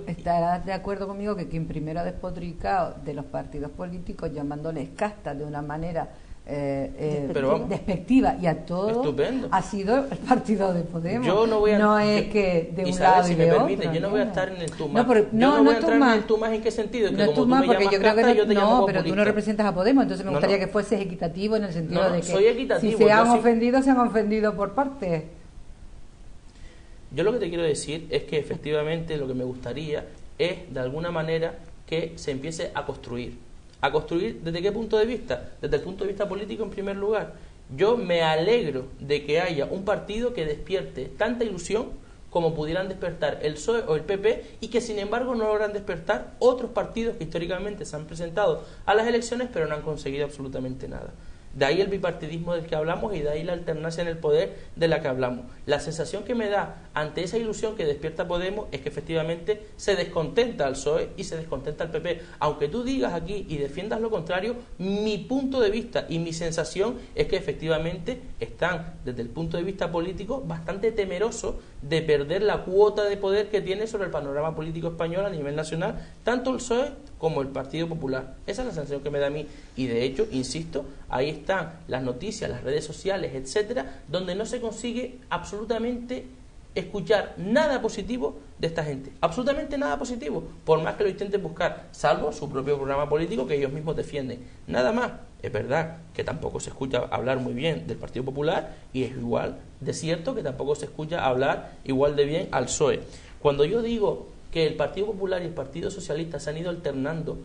Estará de acuerdo conmigo que quien primero ha despotricado de los partidos políticos llamándoles castas de una manera despectiva y a todos ha sido el partido de Podemos. Yo no voy a, no es que de un Isabel, lado si y me de permite, otro. yo no voy a estar en el tú más. No, pero, yo no voy a entrar más. en el tú más en qué sentido. Que no como tú más, me porque llamas yo creo casta, que yo te llamo pero tú no representas a Podemos, entonces me gustaría que fueses equitativo en el sentido de que soy equitativo, si se han ofendido, se han ofendido por partes. Yo lo que te quiero decir es que efectivamente lo que me gustaría es, de alguna manera, que se empiece a construir. ¿A construir desde qué punto de vista? Desde el punto de vista político, en primer lugar. Yo me alegro de que haya un partido que despierte tanta ilusión como pudieran despertar el PSOE o el PP y que sin embargo no logran despertar otros partidos que históricamente se han presentado a las elecciones pero no han conseguido absolutamente nada. De ahí el bipartidismo del que hablamos y de ahí la alternancia en el poder de la que hablamos. La sensación que me da ante esa ilusión que despierta Podemos es que efectivamente se descontenta al PSOE y se descontenta al PP. Aunque tú digas aquí y defiendas lo contrario, mi punto de vista y mi sensación es que efectivamente están, desde el punto de vista político, bastante temerosos de perder la cuota de poder que tiene sobre el panorama político español a nivel nacional, tanto el PSOE como el Partido Popular. Esa es la sensación que me da a mí. Y de hecho, insisto, ahí están las noticias, las redes sociales, etcétera, donde no se consigue absolutamente escuchar nada positivo de esta gente. Absolutamente nada positivo, por más que lo intenten buscar, salvo su propio programa político que ellos mismos defienden. Nada más. Es verdad que tampoco se escucha hablar muy bien del Partido Popular y es igual de cierto que tampoco se escucha hablar igual de bien al PSOE. Cuando yo digo que el Partido Popular y el Partido Socialista se han ido alternando,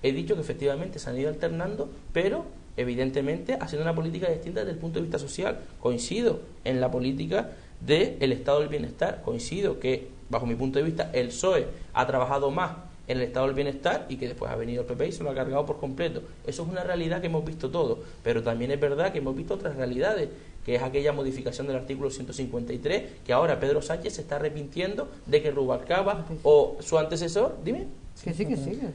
he dicho que efectivamente se han ido alternando, pero evidentemente haciendo una política distinta desde el punto de vista social. Coincido en la política del estado del bienestar, coincido que, bajo mi punto de vista, el PSOE ha trabajado más en el estado del bienestar y que después ha venido el PP y se lo ha cargado por completo. Eso es una realidad que hemos visto todos, pero también es verdad que hemos visto otras realidades, que es aquella modificación del artículo 153, que ahora Pedro Sánchez se está arrepintiendo de que Rubalcaba o su antecesor, dime, que sí,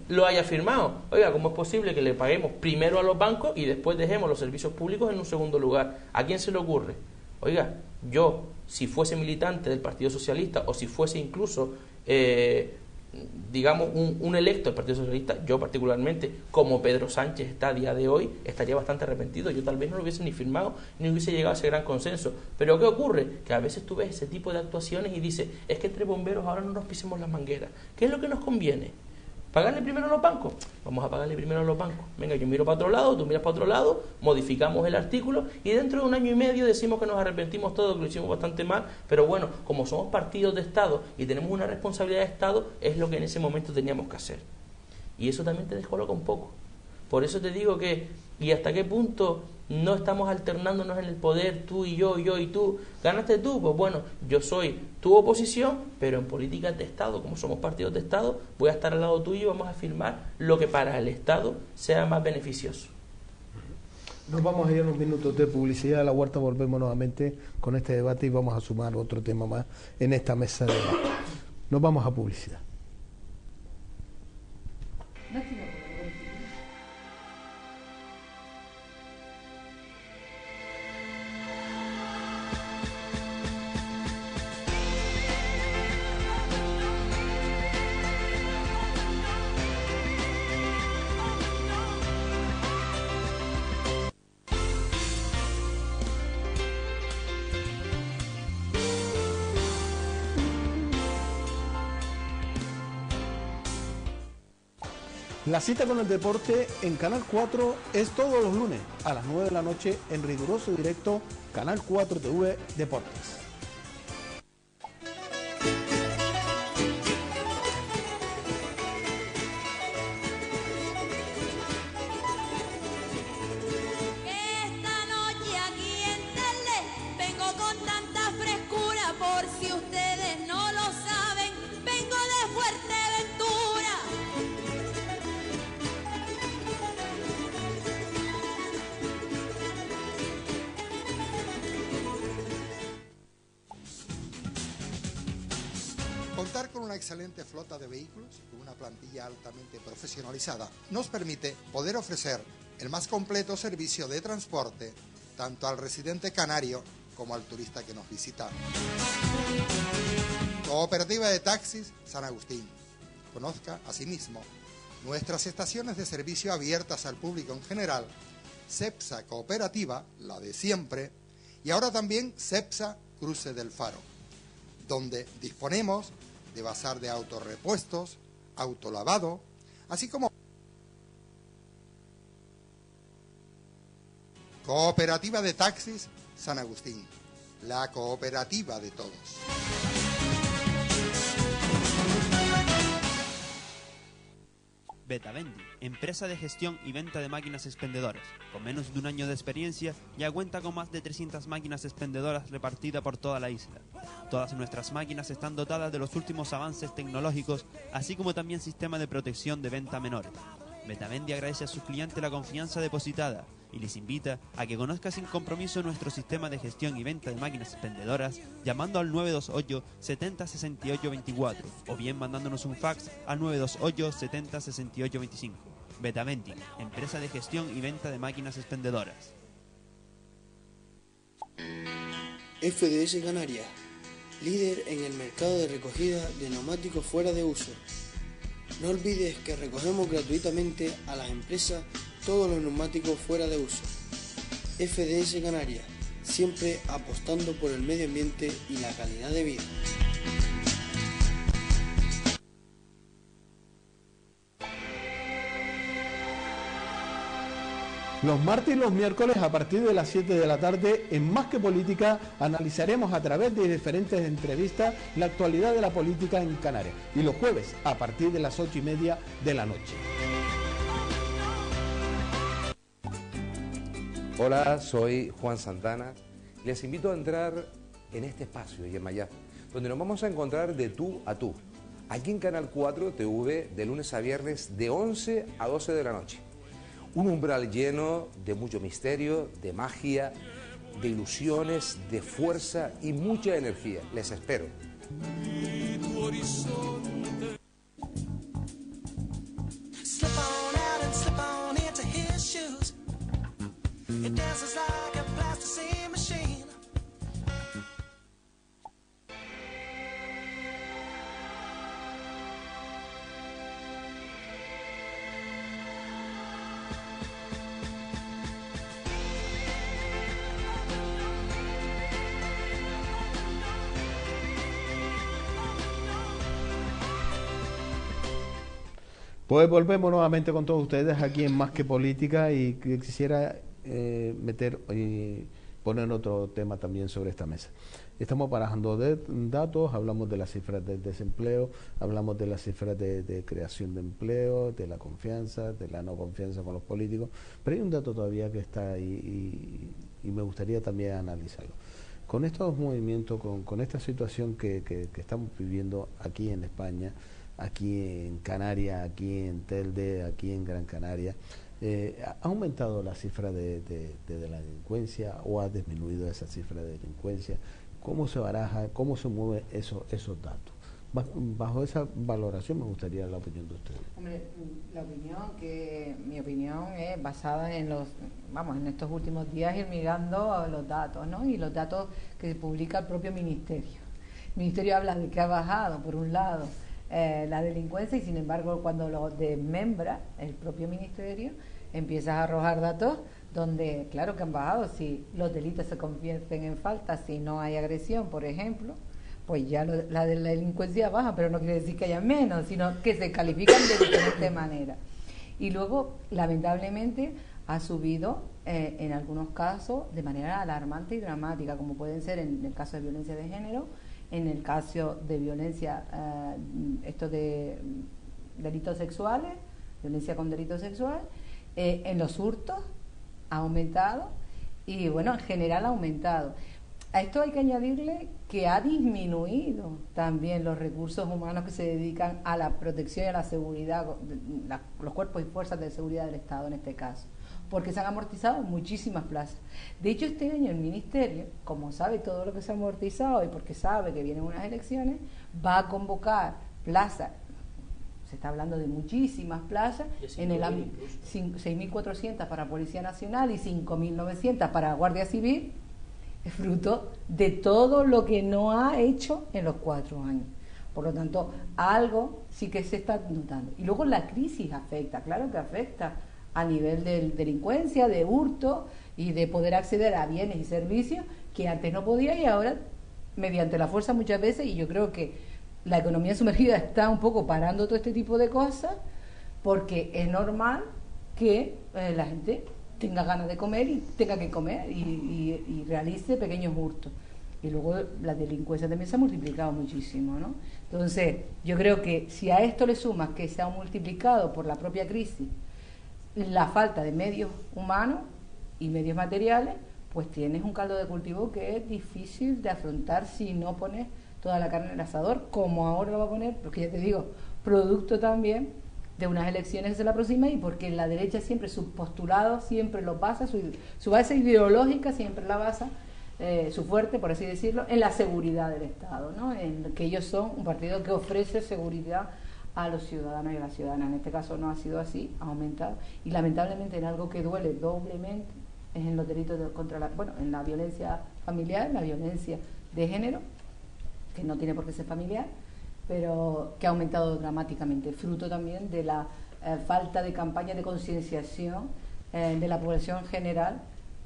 lo haya firmado. Oiga, ¿cómo es posible que le paguemos primero a los bancos y después dejemos los servicios públicos en un segundo lugar? ¿A quién se le ocurre? Oiga, yo, si fuese militante del Partido Socialista o si fuese incluso digamos, un electo del Partido Socialista, yo particularmente, como Pedro Sánchez está a día de hoy, estaría bastante arrepentido. Yo tal vez no lo hubiese ni firmado, ni hubiese llegado a ese gran consenso. Pero ¿qué ocurre? Que a veces tú ves ese tipo de actuaciones y dices, es que entre bomberos ahora no nos pisemos las mangueras. ¿Qué es lo que nos conviene? ¿Pagarle primero a los bancos? Vamos a pagarle primero a los bancos. Venga, yo miro para otro lado, tú miras para otro lado, modificamos el artículo y dentro de 1 año y medio decimos que nos arrepentimos todos, que lo hicimos bastante mal, pero bueno, como somos partidos de Estado y tenemos una responsabilidad de Estado, es lo que en ese momento teníamos que hacer. Y eso también te descoloca un poco. Por eso te digo que, ¿y hasta qué punto no estamos alternándonos en el poder, tú y yo y tú? ¿Ganaste tú? Pues bueno, yo soy tu oposición, pero en políticas de Estado, como somos partidos de Estado, voy a estar al lado tuyo y vamos a firmar lo que para el Estado sea más beneficioso. Nos vamos a ir a unos minutos de publicidad. A la huerta volvemos nuevamente con este debate y vamos a sumar otro tema más en esta mesa de debate. Nos vamos a publicidad. La cita con el deporte en Canal 4 es todos los lunes a las 9 de la noche en riguroso directo Canal 4 TV Deportes. Esta noche aquí en Tele vengo con tanta frescura, por si ustedes no lo saben, vengo de Fuerteventura. Contar con una excelente flota de vehículos y una plantilla altamente profesionalizada nos permite poder ofrecer el más completo servicio de transporte tanto al residente canario como al turista que nos visita. Cooperativa de Taxis San Agustín. Conozca asimismo nuestras estaciones de servicio abiertas al público en general, Cepsa Cooperativa, la de siempre, y ahora también Cepsa Cruce del Faro, donde disponemos de bazar de autorrepuestos, autolavado, así como Cooperativa de Taxis San Agustín, la cooperativa de todos. Betavendi, empresa de gestión y venta de máquinas expendedoras. Con menos de un año de experiencia, ya cuenta con más de 300 máquinas expendedoras repartidas por toda la isla. Todas nuestras máquinas están dotadas de los últimos avances tecnológicos, así como también sistema de protección de venta menores. Betavendi agradece a sus clientes la confianza depositada y les invita a que conozcan sin compromiso nuestro sistema de gestión y venta de máquinas expendedoras llamando al 928 70 68 24 o bien mandándonos un fax al 928 70 68 25. Betavendi, empresa de gestión y venta de máquinas expendedoras. FDS Canarias, líder en el mercado de recogida de neumáticos fuera de uso. No olvides que recogemos gratuitamente a las empresas todos los neumáticos fuera de uso. FDS Canarias, siempre apostando por el medio ambiente y la calidad de vida. Los martes y los miércoles a partir de las 7 de la tarde en Más que Política analizaremos a través de diferentes entrevistas la actualidad de la política en Canarias y los jueves a partir de las 8:30 de la noche. Hola, soy Juan Santana. Les invito a entrar en este espacio, Yemayá, donde nos vamos a encontrar de tú a tú, aquí en Canal 4 TV, de lunes a viernes, de 11 a 12 de la noche. Un umbral lleno de mucho misterio, de magia, de ilusiones, de fuerza y mucha energía. Les espero. Pues volvemos nuevamente con todos ustedes aquí en Más que Política y quisiera meter y poner otro tema también sobre esta mesa. Estamos barajando datos, hablamos de las cifras del desempleo, hablamos de las cifras de creación de empleo, de la confianza, de la no confianza con los políticos, pero hay un dato todavía que está ahí y me gustaría también analizarlo. Con estos movimientos, con esta situación que estamos viviendo aquí en España, aquí en Canarias, aquí en Telde, aquí en Gran Canaria, ¿ha aumentado la cifra de la delincuencia o ha disminuido esa cifra de delincuencia? ¿Cómo se baraja, cómo se mueven esos datos? Bajo esa valoración me gustaría la opinión de ustedes. Hombre, mi opinión es basada en en estos últimos días ir mirando los datos, ¿no? Y los datos que publica el propio Ministerio. El Ministerio habla de que ha bajado, por un lado, la delincuencia y sin embargo cuando lo desmembra el propio Ministerio empieza a arrojar datos donde claro que han bajado. Si los delitos se convierten en faltas, si no hay agresión, por ejemplo, pues ya la de la delincuencia baja, pero no quiere decir que haya menos, sino que se califican de diferente manera. Y luego, lamentablemente, ha subido en algunos casos de manera alarmante y dramática, como pueden ser en el caso de violencia de género, en el caso de violencia, de delitos sexuales, violencia con delito sexual, en los hurtos ha aumentado y bueno, en general ha aumentado. A esto hay que añadirle que ha disminuido también los recursos humanos que se dedican a la protección y a la seguridad, los cuerpos y fuerzas de seguridad del Estado en este caso. porque se han amortizado muchísimas plazas. De hecho, este año el Ministerio, como sabe todo lo que se ha amortizado y porque sabe que vienen unas elecciones, va a convocar plazas, se está hablando de muchísimas plazas, en el 6.400 para Policía Nacional y 5.900 para Guardia Civil, fruto de todo lo que no ha hecho en los 4 años. Por lo tanto, algo sí que se está notando. Y luego la crisis afecta, claro que afecta a nivel de delincuencia, de hurto y de poder acceder a bienes y servicios que antes no podía y ahora mediante la fuerza muchas veces, y yo creo que la economía sumergida está un poco parando todo este tipo de cosas porque es normal que la gente tenga ganas de comer y tenga que comer y realice pequeños hurtos. Y luego la delincuencia también se ha multiplicado muchísimo, ¿no? Entonces, yo creo que si a esto le sumas que se ha multiplicado por la propia crisis la falta de medios humanos y medios materiales, pues tienes un caldo de cultivo que es difícil de afrontar si no pones toda la carne en el asador, como ahora lo va a poner, porque ya te digo, producto también de unas elecciones que se la aproximan y porque la derecha siempre, su postulado siempre lo basa, su base ideológica siempre la basa, su fuerte, por así decirlo, en la seguridad del Estado, ¿no? En que ellos son un partido que ofrece seguridad a los ciudadanos y a las ciudadanas. En este caso no ha sido así, ha aumentado. Y lamentablemente en algo que duele doblemente es en los delitos en la violencia familiar, la violencia de género, que no tiene por qué ser familiar, pero que ha aumentado dramáticamente, fruto también de la falta de campaña de concienciación de la población en general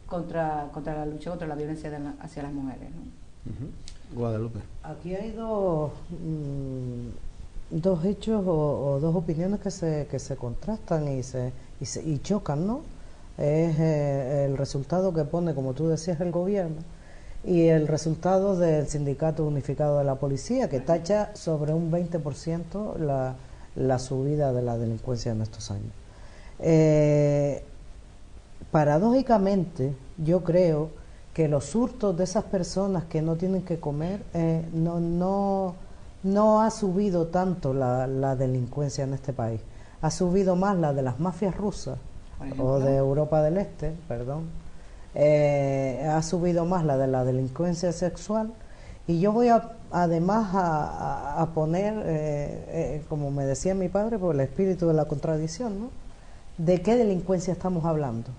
contra la lucha contra la violencia hacia las mujeres, ¿no? Guadalupe. Aquí hay dos hechos o dos opiniones que se contrastan y chocan, ¿no? Es el resultado que pone, como tú decías, el gobierno y el resultado del Sindicato Unificado de la Policía, que tacha sobre un 20% la subida de la delincuencia en estos años. Paradójicamente, yo creo que los hurtos de esas personas que no tienen que comer no ha subido tanto la delincuencia en este país. Ha subido más la de las mafias rusas o de Europa del Este, perdón. Ha subido más la de la delincuencia sexual. Y yo voy además a poner, como me decía mi padre, por el espíritu de la contradicción, ¿no? ¿De qué delincuencia estamos hablando?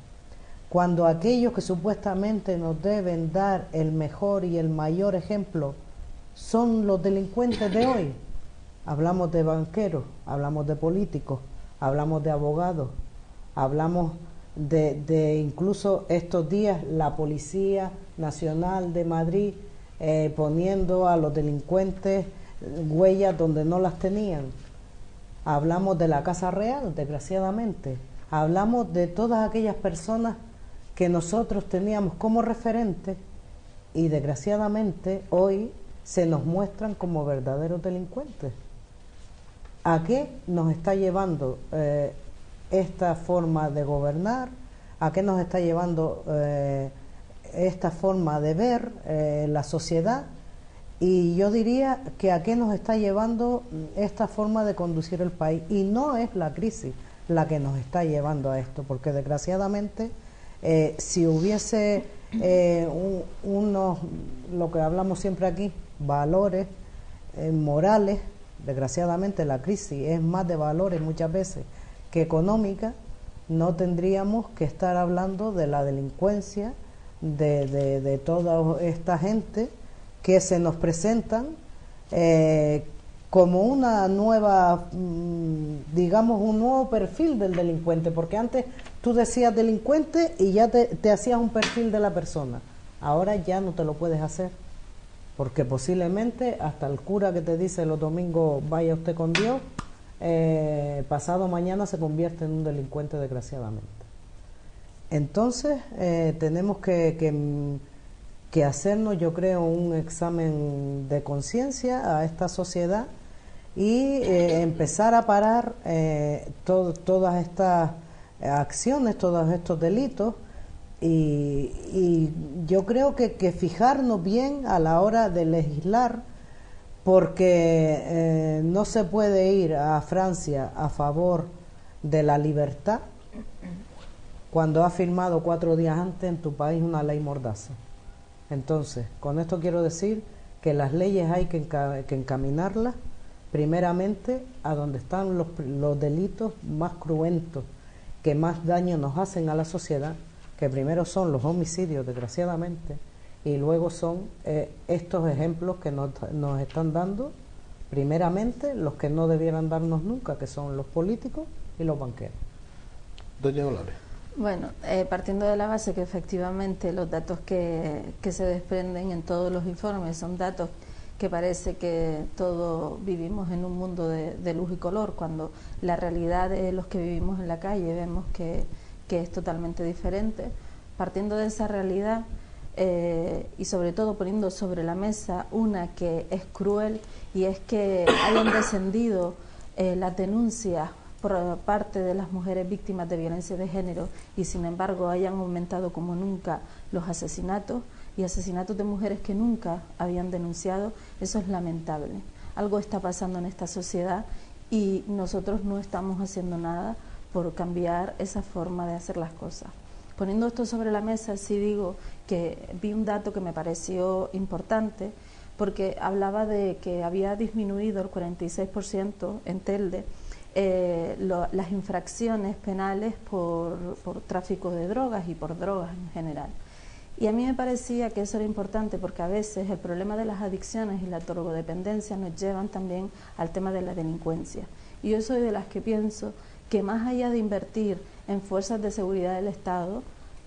Cuando aquellos que supuestamente nos deben dar el mejor y el mayor ejemplo son los delincuentes de hoy. Hablamos de banqueros, hablamos de políticos, hablamos de abogados, hablamos de incluso estos días la Policía Nacional de Madrid poniendo a los delincuentes huellas donde no las tenían. Hablamos de la Casa Real, desgraciadamente. Hablamos de todas aquellas personas que nosotros teníamos como referentes y desgraciadamente hoy se nos muestran como verdaderos delincuentes. ¿A qué nos está llevando esta forma de gobernar? ¿A qué nos está llevando esta forma de ver la sociedad? Y yo diría que a qué nos está llevando esta forma de conducir el país. Y no es la crisis la que nos está llevando a esto, porque desgraciadamente si hubiese lo que hablamos siempre aquí, valores morales, desgraciadamente la crisis es más de valores muchas veces que económica, no tendríamos que estar hablando de la delincuencia, de toda esta gente que se nos presentan como una nueva, digamos, un nuevo perfil del delincuente, porque antes tú decías delincuente y ya te hacías un perfil de la persona, ahora ya no te lo puedes hacer, porque posiblemente hasta el cura que te dice los domingos vaya usted con Dios, pasado mañana se convierte en un delincuente, desgraciadamente. Entonces tenemos que hacernos, yo creo, un examen de conciencia a esta sociedad y empezar a parar todas estas acciones, todos estos delitos, y yo creo que fijarnos bien a la hora de legislar, porque no se puede ir a Francia a favor de la libertad cuando has firmado 4 días antes en tu país una ley mordaza. Entonces, con esto quiero decir que las leyes hay que encaminarlas primeramente a donde están los delitos más cruentos, que más daño nos hacen a la sociedad, que primero son los homicidios, desgraciadamente, y luego son estos ejemplos que nos están dando, primeramente, los que no debieran darnos nunca, que son los políticos y los banqueros. Doña Dolores. Bueno, partiendo de la base que efectivamente los datos que se desprenden en todos los informes son datos que parece que todos vivimos en un mundo de luz y color, cuando la realidad de los que vivimos en la calle vemos que es totalmente diferente. Partiendo de esa realidad y sobre todo poniendo sobre la mesa una que es cruel, y es que hayan descendido las denuncias por parte de las mujeres víctimas de violencia de género y sin embargo hayan aumentado como nunca los asesinatos y asesinatos de mujeres que nunca habían denunciado. Eso es lamentable. Algo está pasando en esta sociedad y nosotros no estamos haciendo nada por cambiar esa forma de hacer las cosas. Poniendo esto sobre la mesa, sí digo que vi un dato que me pareció importante, porque hablaba de que había disminuido el 46% en Telde las infracciones penales por tráfico de drogas y por drogas en general. Y a mí me parecía que eso era importante porque a veces el problema de las adicciones y la drogodependencia nos llevan también al tema de la delincuencia. Y yo soy de las que pienso que más allá de invertir en fuerzas de seguridad del Estado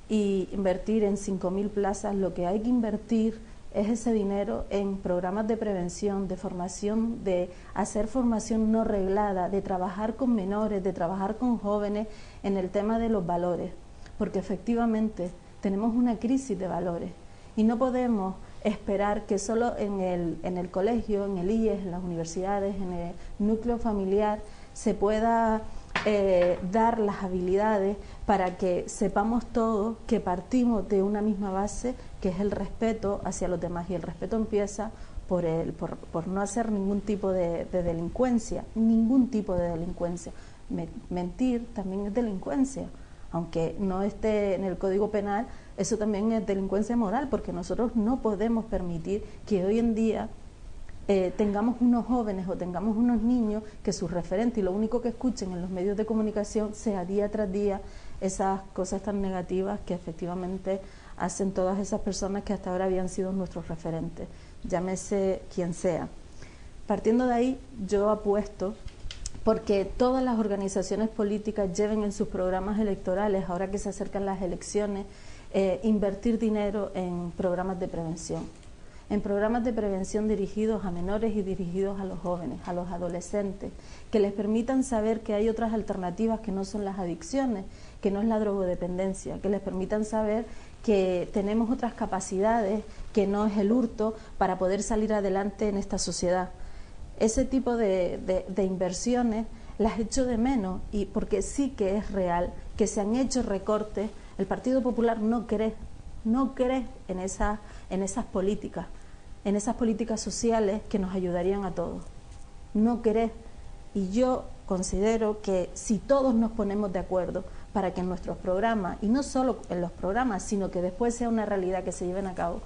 y invertir en 5.000 plazas, lo que hay que invertir es ese dinero en programas de prevención, de formación, de hacer formación no reglada, de trabajar con menores, de trabajar con jóvenes en el tema de los valores, porque efectivamente tenemos una crisis de valores y no podemos esperar que solo en el colegio, en el IES, en las universidades, en el núcleo familiar se pueda dar las habilidades para que sepamos todos que partimos de una misma base, que es el respeto hacia los demás, y el respeto empieza por no hacer ningún tipo de delincuencia, ningún tipo de delincuencia. Mentir también es delincuencia, aunque no esté en el Código Penal, eso también es delincuencia moral, porque nosotros no podemos permitir que hoy en día tengamos unos jóvenes o tengamos unos niños que su referente y lo único que escuchen en los medios de comunicación sea día tras día esas cosas tan negativas que efectivamente hacen todas esas personas que hasta ahora habían sido nuestros referentes, llámese quien sea. Partiendo de ahí, yo apuesto porque todas las organizaciones políticas lleven en sus programas electorales, ahora que se acercan las elecciones, invertir dinero en programas de prevención. En programas de prevención dirigidos a menores y dirigidos a los jóvenes, a los adolescentes, que les permitan saber que hay otras alternativas que no son las adicciones, que no es la drogodependencia, que les permitan saber que tenemos otras capacidades, que no es el hurto, para poder salir adelante en esta sociedad. Ese tipo de inversiones las echo de menos, y porque sí que es real que se han hecho recortes. El Partido Popular no cree en esas políticas sociales que nos ayudarían a todos. No cree. Y yo considero que si todos nos ponemos de acuerdo para que en nuestros programas, y no solo en los programas, sino que después sea una realidad que se lleven a cabo,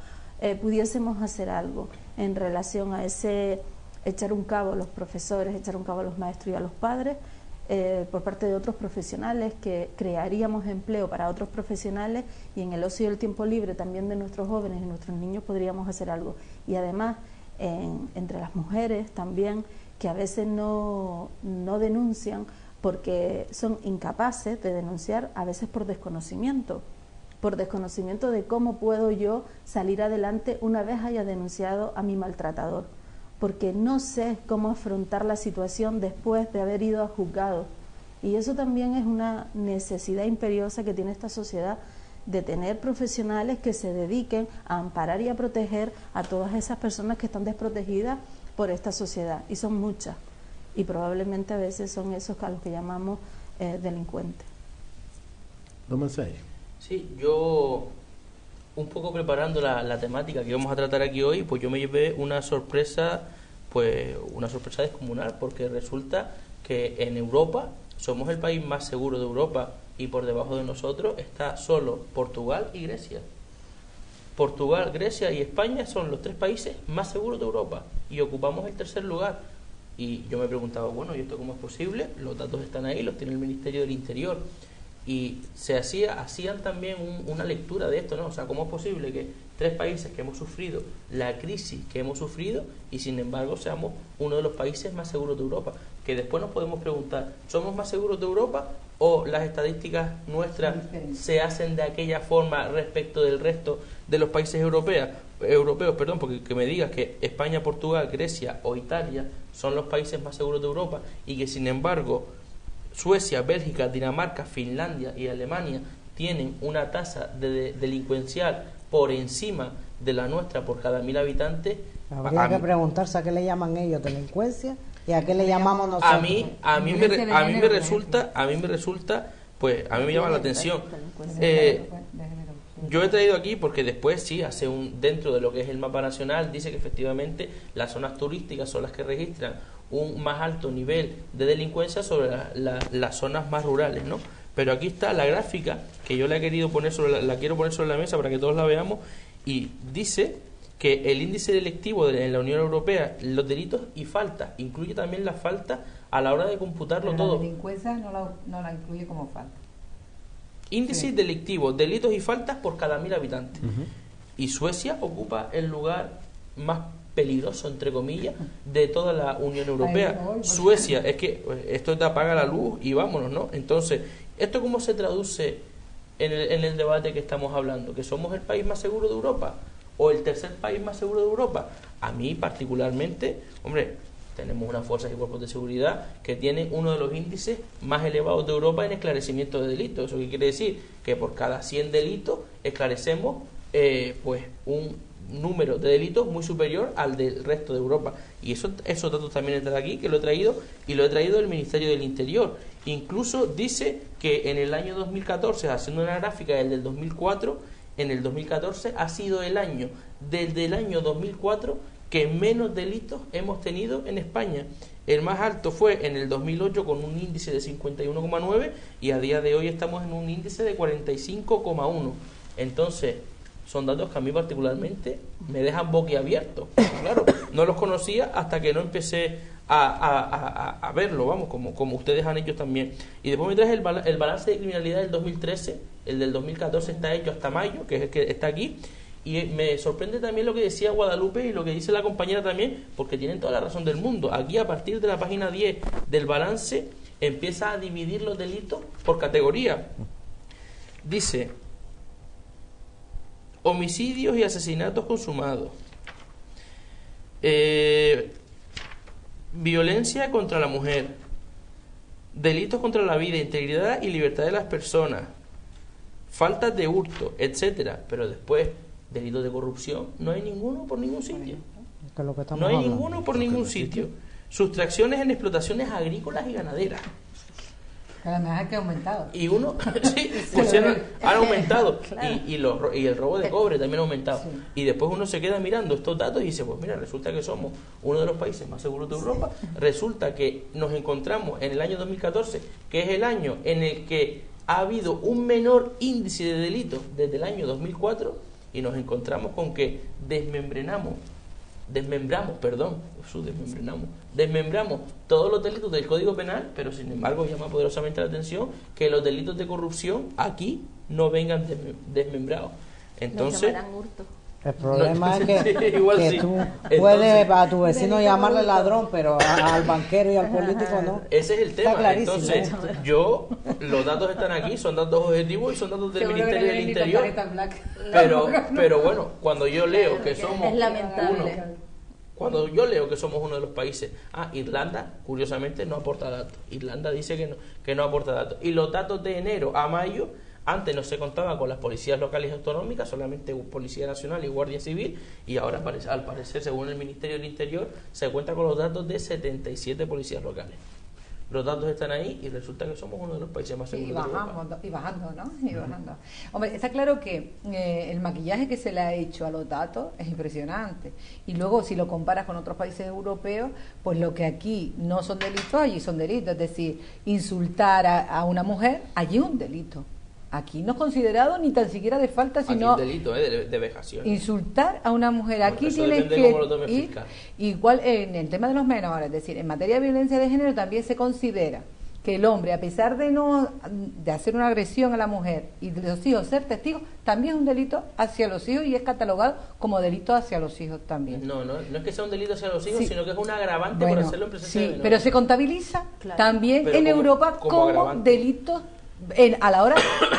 pudiésemos hacer algo en relación a ese echar un cabo a los profesores, echar un cabo a los maestros y a los padres, por parte de otros profesionales, que crearíamos empleo para otros profesionales, y en el ocio y el tiempo libre también de nuestros jóvenes y nuestros niños podríamos hacer algo. Y además entre las mujeres también, que a veces no denuncian porque son incapaces de denunciar, a veces por desconocimiento de cómo puedo yo salir adelante una vez haya denunciado a mi maltratador, porque no sé cómo afrontar la situación después de haber ido a juzgado. Y eso también es una necesidad imperiosa que tiene esta sociedad, de tener profesionales que se dediquen a amparar y a proteger a todas esas personas que están desprotegidas por esta sociedad, y son muchas, y probablemente a veces son esos a los que llamamos delincuentes. ¿No me sé? Sí, yo un poco preparando la temática que vamos a tratar aquí hoy, pues yo me llevé una sorpresa descomunal, porque resulta que en Europa somos el país más seguro de Europa y por debajo de nosotros está solo Portugal y Grecia. Portugal, Grecia y España son los 3 países más seguros de Europa y ocupamos el 3er lugar. Y yo me preguntaba, bueno, ¿y esto cómo es posible? Los datos están ahí, los tiene el Ministerio del Interior. Y hacían también una lectura de esto, ¿no? O sea, ¿cómo es posible que 3 países que hemos sufrido la crisis que hemos sufrido y sin embargo seamos uno de los países más seguros de Europa? Que después nos podemos preguntar, ¿somos más seguros de Europa o las estadísticas nuestras se hacen de aquella forma respecto del resto de los países europeos, porque que me digas que España, Portugal, Grecia o Italia son los países más seguros de Europa y que sin embargo Suecia, Bélgica, Dinamarca, Finlandia y Alemania tienen una tasa delincuencial por encima de la nuestra por cada 1000 habitantes. Habría que preguntarse a qué le llaman ellos delincuencia y a qué le llamamos nosotros. A mí me resulta, pues a mí me llama la atención. Yo he traído aquí porque después sí hace dentro de lo que es el mapa nacional dice que efectivamente las zonas turísticas son las que registran un más alto nivel de delincuencia sobre las zonas más rurales, ¿no? Pero aquí está la gráfica que yo la quiero poner sobre la mesa para que todos la veamos y dice que el índice delictivo en la Unión Europea, los delitos y faltas, incluye también las faltas a la hora de computarlo todo. La delincuencia no la incluye como falta. Índice delictivo, delitos y faltas por cada 1000 habitantes. Y Suecia ocupa el lugar más peligroso, entre comillas, de toda la Unión Europea. Suecia, es que esto te apaga la luz y vámonos, ¿no? Entonces, ¿esto cómo se traduce en el debate que estamos hablando? ¿Que somos el país más seguro de Europa? ¿O el 3er país más seguro de Europa? A mí particularmente, hombre, tenemos unas fuerzas y cuerpos de seguridad que tienen uno de los índices más elevados de Europa en esclarecimiento de delitos. ¿Eso qué quiere decir? Que por cada 100 delitos esclarecemos pues un número de delitos muy superior al del resto de Europa. Y esos datos también están aquí, que lo he traído, y lo he traído del Ministerio del Interior. Incluso dice que en el año 2014, haciendo una gráfica del 2004, en el 2014 ha sido el año, desde el año 2004, que menos delitos hemos tenido en España. El más alto fue en el 2008 con un índice de 51,9 y a día de hoy estamos en un índice de 45,1. Entonces, son datos que a mí particularmente me dejan boquiabierto. Claro, no los conocía hasta que no empecé a verlo, vamos, como ustedes han hecho también. Y después me traje el balance de criminalidad del 2013, el del 2014 está hecho hasta mayo, que es el que está aquí. Y me sorprende también lo que decía Guadalupe y lo que dice la compañera también, porque tienen toda la razón del mundo. Aquí, a partir de la página 10 del balance, empieza a dividir los delitos por categoría. Dice: homicidios y asesinatos consumados, violencia contra la mujer, delitos contra la vida, integridad y libertad de las personas, faltas de hurto, etcétera. Pero después, delitos de corrupción, no hay ninguno por ningún sitio. No hay ninguno por ningún sitio. Sustracciones en explotaciones agrícolas y ganaderas. Además que ha aumentado. Y uno, sí, pues han aumentado. Claro. Y el robo de cobre también ha aumentado. Sí. Y después uno se queda mirando estos datos y dice, pues mira, resulta que somos uno de los países más seguros de Europa. Resulta que nos encontramos en el año 2014, que es el año en el que ha habido un menor índice de delitos desde el año 2004, y nos encontramos con que desmembramos todos los delitos del Código Penal, pero sin embargo llama poderosamente la atención que los delitos de corrupción aquí no vengan desmembrados. Entonces, el problema es que tú puedes a tu vecino llamarle ladrón, pero al banquero y al político no. Ese es el tema. Entonces, los datos están aquí, son datos objetivos y son datos del Ministerio del Interior. Pero bueno, cuando yo leo que somos uno de los países, Irlanda, curiosamente, no aporta datos. Irlanda dice que no aporta datos. Y los datos de enero a mayo, antes no se contaba con las policías locales y autonómicas, solamente Policía Nacional y Guardia Civil, y ahora al parecer, según el Ministerio del Interior, se cuenta con los datos de 77 policías locales. los datos están ahí y resulta que somos uno de los países más seguros de Europa. Y bajando, ¿no? Y bajando. Hombre, está claro que el maquillaje que se le ha hecho a los datos es impresionante. Y luego, si lo comparas con otros países europeos, pues lo que aquí no son delitos, allí son delitos. Es decir, insultar a una mujer, allí es un delito. Aquí no es considerado ni tan siquiera de falta, sino aquí un delito de vejación. Insultar a una mujer. Aquí tienes que ir, igual en el tema de los menores, es decir, en materia de violencia de género también se considera que el hombre, a pesar de hacer una agresión a la mujer y de los hijos ser testigos, también es un delito hacia los hijos y es catalogado como delito hacia los hijos también. No es que sea un delito hacia los hijos, sino que es un agravante por hacerlo en presencia de menores. Pero se contabiliza también en Europa como delito a la hora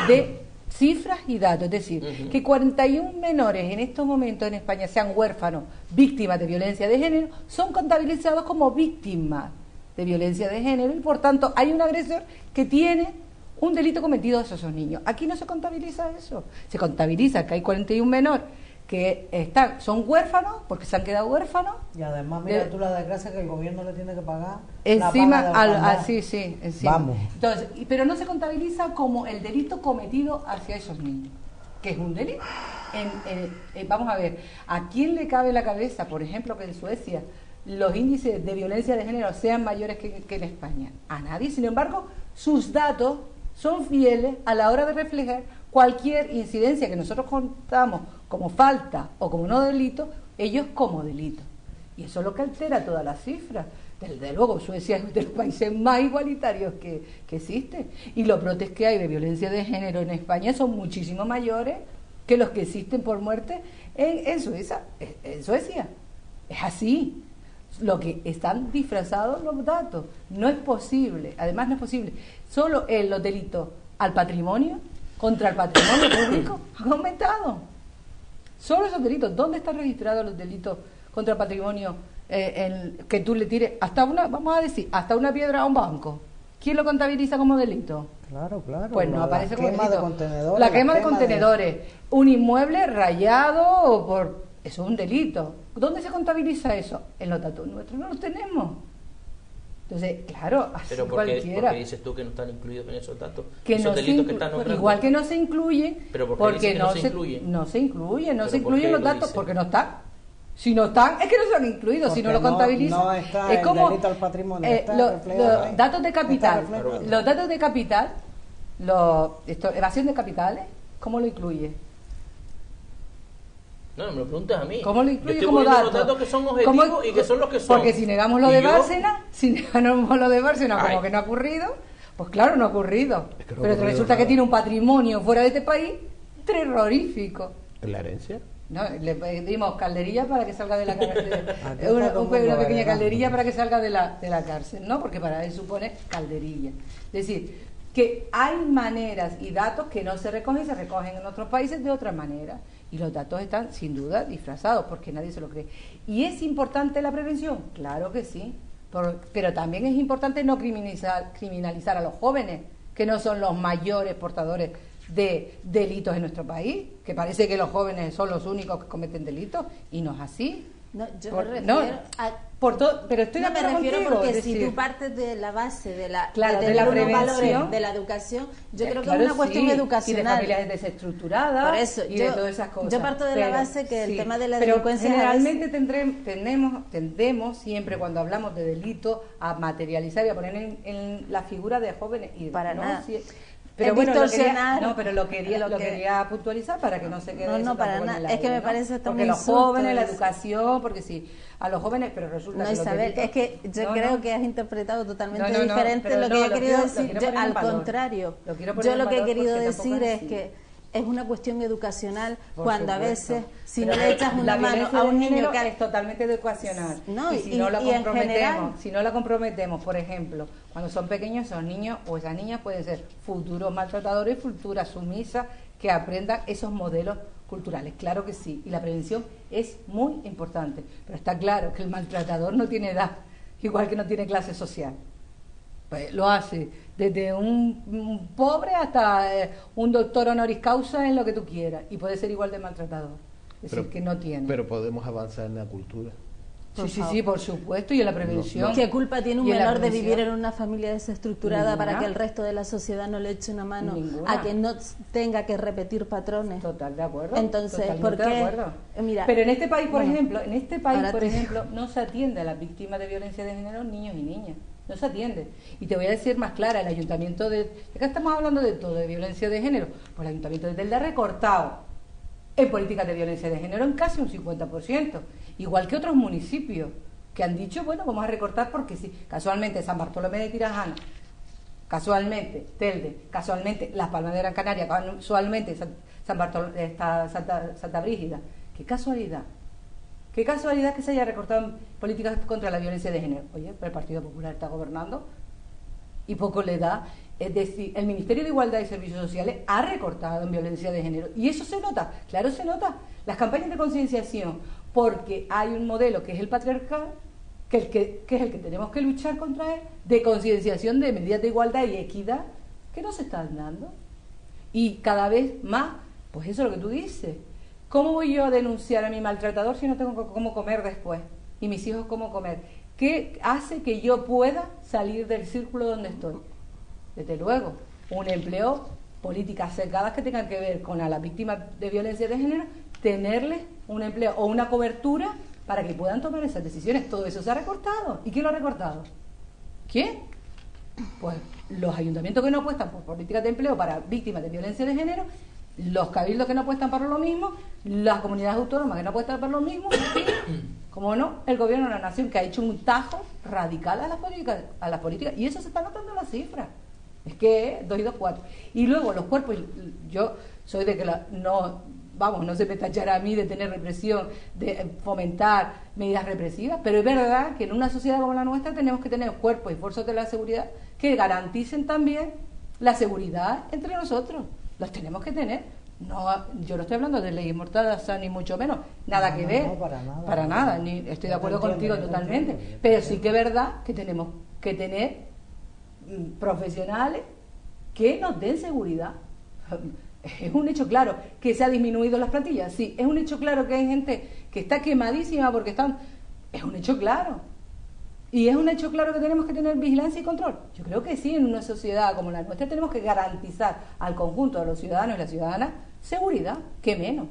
de cifras y datos, es decir, que 41 menores en estos momentos en España sean huérfanos, víctimas de violencia de género, son contabilizados como víctimas de violencia de género y por tanto hay un agresor que tiene un delito cometido hacia esos niños. Aquí no se contabiliza eso, se contabiliza que hay 41 menores que son huérfanos porque se han quedado huérfanos. Y además mira tú la desgracia que el gobierno le tiene que pagar encima encima. Vamos. Entonces, pero no se contabiliza como el delito cometido hacia esos niños, que es un delito. Vamos a ver, ¿a quién le cabe en la cabeza, por ejemplo, que en Suecia los índices de violencia de género sean mayores que en España? A nadie. Sin embargo, sus datos son fieles a la hora de reflejar cualquier incidencia que nosotros contamos como falta o como no delito, ellos como delito. Y eso es lo que altera todas las cifras. Desde luego, Suecia es de los países más igualitarios que existen. Y los brotes que hay de violencia de género en España son muchísimo mayores que los que existen por muerte en Suecia. Es así. Lo que están disfrazados los datos. No es posible. Además, no es posible. Solo en los delitos al patrimonio, contra el patrimonio público, han aumentado. Solo esos delitos. ¿Dónde están registrados los delitos contra el patrimonio que tú le tires hasta una piedra a un banco? ¿Quién lo contabiliza como delito? Claro. Pues no aparece como delito. La quema de contenedores. Un inmueble rayado por... Eso es un delito. ¿Dónde se contabiliza eso? En los datos nuestros no los tenemos. Entonces, claro, así pero cualquiera. ¿por qué dices tú que no están incluidos en esos datos? Que esos no delitos que están nombrando. Igual que no se incluyen, pero porque no se incluyen. No se incluyen los datos porque no están. Si no están, es que no se han incluido, si no lo contabilizan. No está es como el delito al patrimonio. Los datos de capital, evasión de capitales, ¿cómo lo incluye? No, me lo preguntes a mí. ¿Cómo lo incluye como datos? Los datos que son objetivos y que son los que son. Porque si negamos lo de Bárcena, como que no ha ocurrido, pues claro, no ha ocurrido. Es que no pero resulta que tiene un patrimonio fuera de este país terrorífico. ¿En la herencia? No, le pedimos calderilla para que salga de la cárcel. Una pequeña calderilla para que salga de la cárcel, ¿no? Porque para él supone calderilla. Es decir, que hay maneras y datos que no se recogen y se recogen en otros países de otra manera. Y los datos están sin duda disfrazados porque nadie se lo cree. ¿Y es importante la prevención? Claro que sí. Pero también es importante no criminalizar a los jóvenes, que no son los mayores portadores de delitos en nuestro país, que parece que los jóvenes son los únicos que cometen delitos, y no es así. No, yo me refiero pero estoy de acuerdo contigo, porque si tú partes de la base de la prevención, de la educación, yo creo que es una cuestión educacional y de familias desestructuradas. Por eso, y de todas esas cosas. Yo parto de la base que el tema de la pero delincuencia generalmente tendemos siempre cuando hablamos de delito a materializar y a poner en la figura de jóvenes y para nada. Pero bueno, lo quería puntualizar para que no se quede no para nada. Es que me parece también porque los jóvenes, la educación, porque sí, a los jóvenes, pero resulta que Isabel, es que yo creo que has interpretado totalmente diferente lo que yo he querido decir. Al contrario, yo lo que he querido decir es que es una cuestión educacional cuando a veces si no le echas una mano a un niño que es totalmente educacional, no, y si no la comprometemos, por ejemplo, cuando son pequeños, esos niños o esas niñas pueden ser futuros maltratadores, futuras sumisas, que aprendan esos modelos culturales, claro que sí, y la prevención es muy importante, pero está claro que el maltratador no tiene edad, igual que no tiene clase social. Pues lo hace desde un pobre hasta un doctor honoris causa en lo que tú quieras, y puede ser igual de maltratador. Es decir, que no tiene. Pero podemos avanzar en la cultura. Sí, por supuesto, y en la prevención. ¿Qué culpa tiene un Y en la menor de prevención. vivir en una familia desestructurada Ninguna. para que el resto de la sociedad no le eche una mano Ninguna. a que no tenga que repetir patrones? Total, de acuerdo. Entonces, Totalmente ¿por qué? de acuerdo. Mira, pero en este país, por bueno, ejemplo, ahora te- no se atiende a las víctimas de violencia de género, niños y niñas. No se atiende. Y te voy a decir más clara, el ayuntamiento de... Acá estamos hablando de todo, de violencia de género. Pues el ayuntamiento de Telde ha recortado en políticas de violencia de género en casi un 50%. Igual que otros municipios que han dicho, bueno, vamos a recortar porque sí. Casualmente San Bartolomé de Tirajana, casualmente Telde, casualmente Las Palmas de Gran Canaria, casualmente Santa Brígida. ¡Qué casualidad! Qué casualidad que se haya recortado en políticas contra la violencia de género. Oye, pero el Partido Popular está gobernando y poco le da. Es decir, el Ministerio de Igualdad y Servicios Sociales ha recortado en violencia de género. Y eso se nota, claro se nota. Las campañas de concienciación, porque hay un modelo que es el patriarcal, que es el que tenemos que luchar contra él, de concienciación de medidas de igualdad y equidad, que no se están dando. Y cada vez más, pues eso es lo que tú dices. ¿Cómo voy yo a denunciar a mi maltratador si no tengo cómo comer después? Y mis hijos cómo comer. ¿Qué hace que yo pueda salir del círculo donde estoy? Desde luego, un empleo, políticas cercadas que tengan que ver con a las víctimas de violencia de género, tenerles un empleo o una cobertura para que puedan tomar esas decisiones. Todo eso se ha recortado. ¿Y quién lo ha recortado? ¿Quién? Pues los ayuntamientos que no apuestan por políticas de empleo para víctimas de violencia de género, los cabildos que no apuestan para lo mismo, las comunidades autónomas que no apuestan para lo mismo, y, como no, el gobierno de la nación que ha hecho un tajo radical a las políticas, y eso se está notando en las cifras. Es que 2 y 2, 4. Y luego los cuerpos, yo soy de que no se me tachará a mí de tener represión, de fomentar medidas represivas, pero es verdad que en una sociedad como la nuestra tenemos que tener cuerpos y fuerzas de la seguridad que garanticen también la seguridad entre nosotros. Los tenemos que tener. No, yo no estoy hablando de ley mordaza ni mucho menos, nada que ver. No, para nada, ni estoy de acuerdo contigo totalmente. Pero sí que es verdad que tenemos que tener profesionales que nos den seguridad. Es un hecho claro que se ha disminuido las plantillas, sí, es un hecho claro que hay gente que está quemadísima porque están, es un hecho claro, y es un hecho claro que tenemos que tener vigilancia y control. Yo creo que sí, en una sociedad como la nuestra tenemos que garantizar al conjunto de los ciudadanos y las ciudadanas seguridad, qué menos.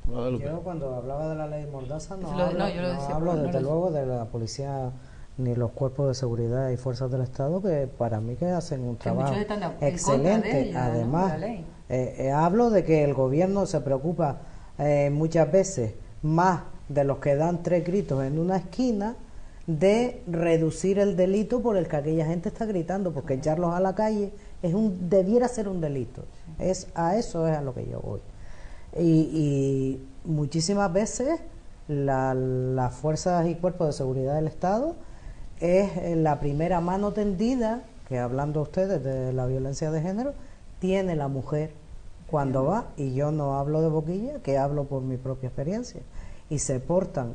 Yo cuando hablaba de la ley Mordaza no decía, hablo no desde lo luego de la policía ni los cuerpos de seguridad y fuerzas del Estado, que para mí que hacen un trabajo excelente. Además, hablo de que el gobierno se preocupa muchas veces más de los que dan 3 gritos en una esquina, de reducir el delito por el que aquella gente está gritando, porque echarlos a la calle debiera ser un delito. A eso es a lo que yo voy. Y muchísimas veces las fuerzas y cuerpos de seguridad del Estado es la primera mano tendida, que hablando ustedes de la violencia de género, tiene la mujer cuando va, y yo no hablo de boquilla, que hablo por mi propia experiencia, y se portan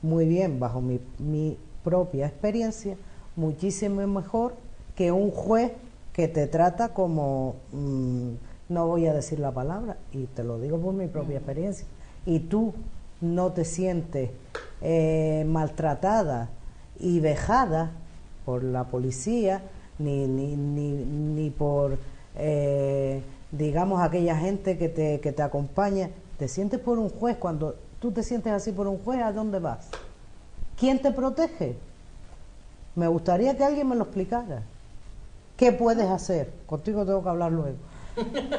muy bien bajo mi propia experiencia, muchísimo mejor que un juez que te trata como, no voy a decir la palabra, y te lo digo por mi propia experiencia, y tú no te sientes maltratada y vejada por la policía, ni por, digamos, aquella gente que te acompaña. Te sientes por un juez. Cuando tú te sientes así por un juez, ¿a dónde vas? ¿Quién te protege? Me gustaría que alguien me lo explicara. ¿Qué puedes hacer? Contigo tengo que hablar luego.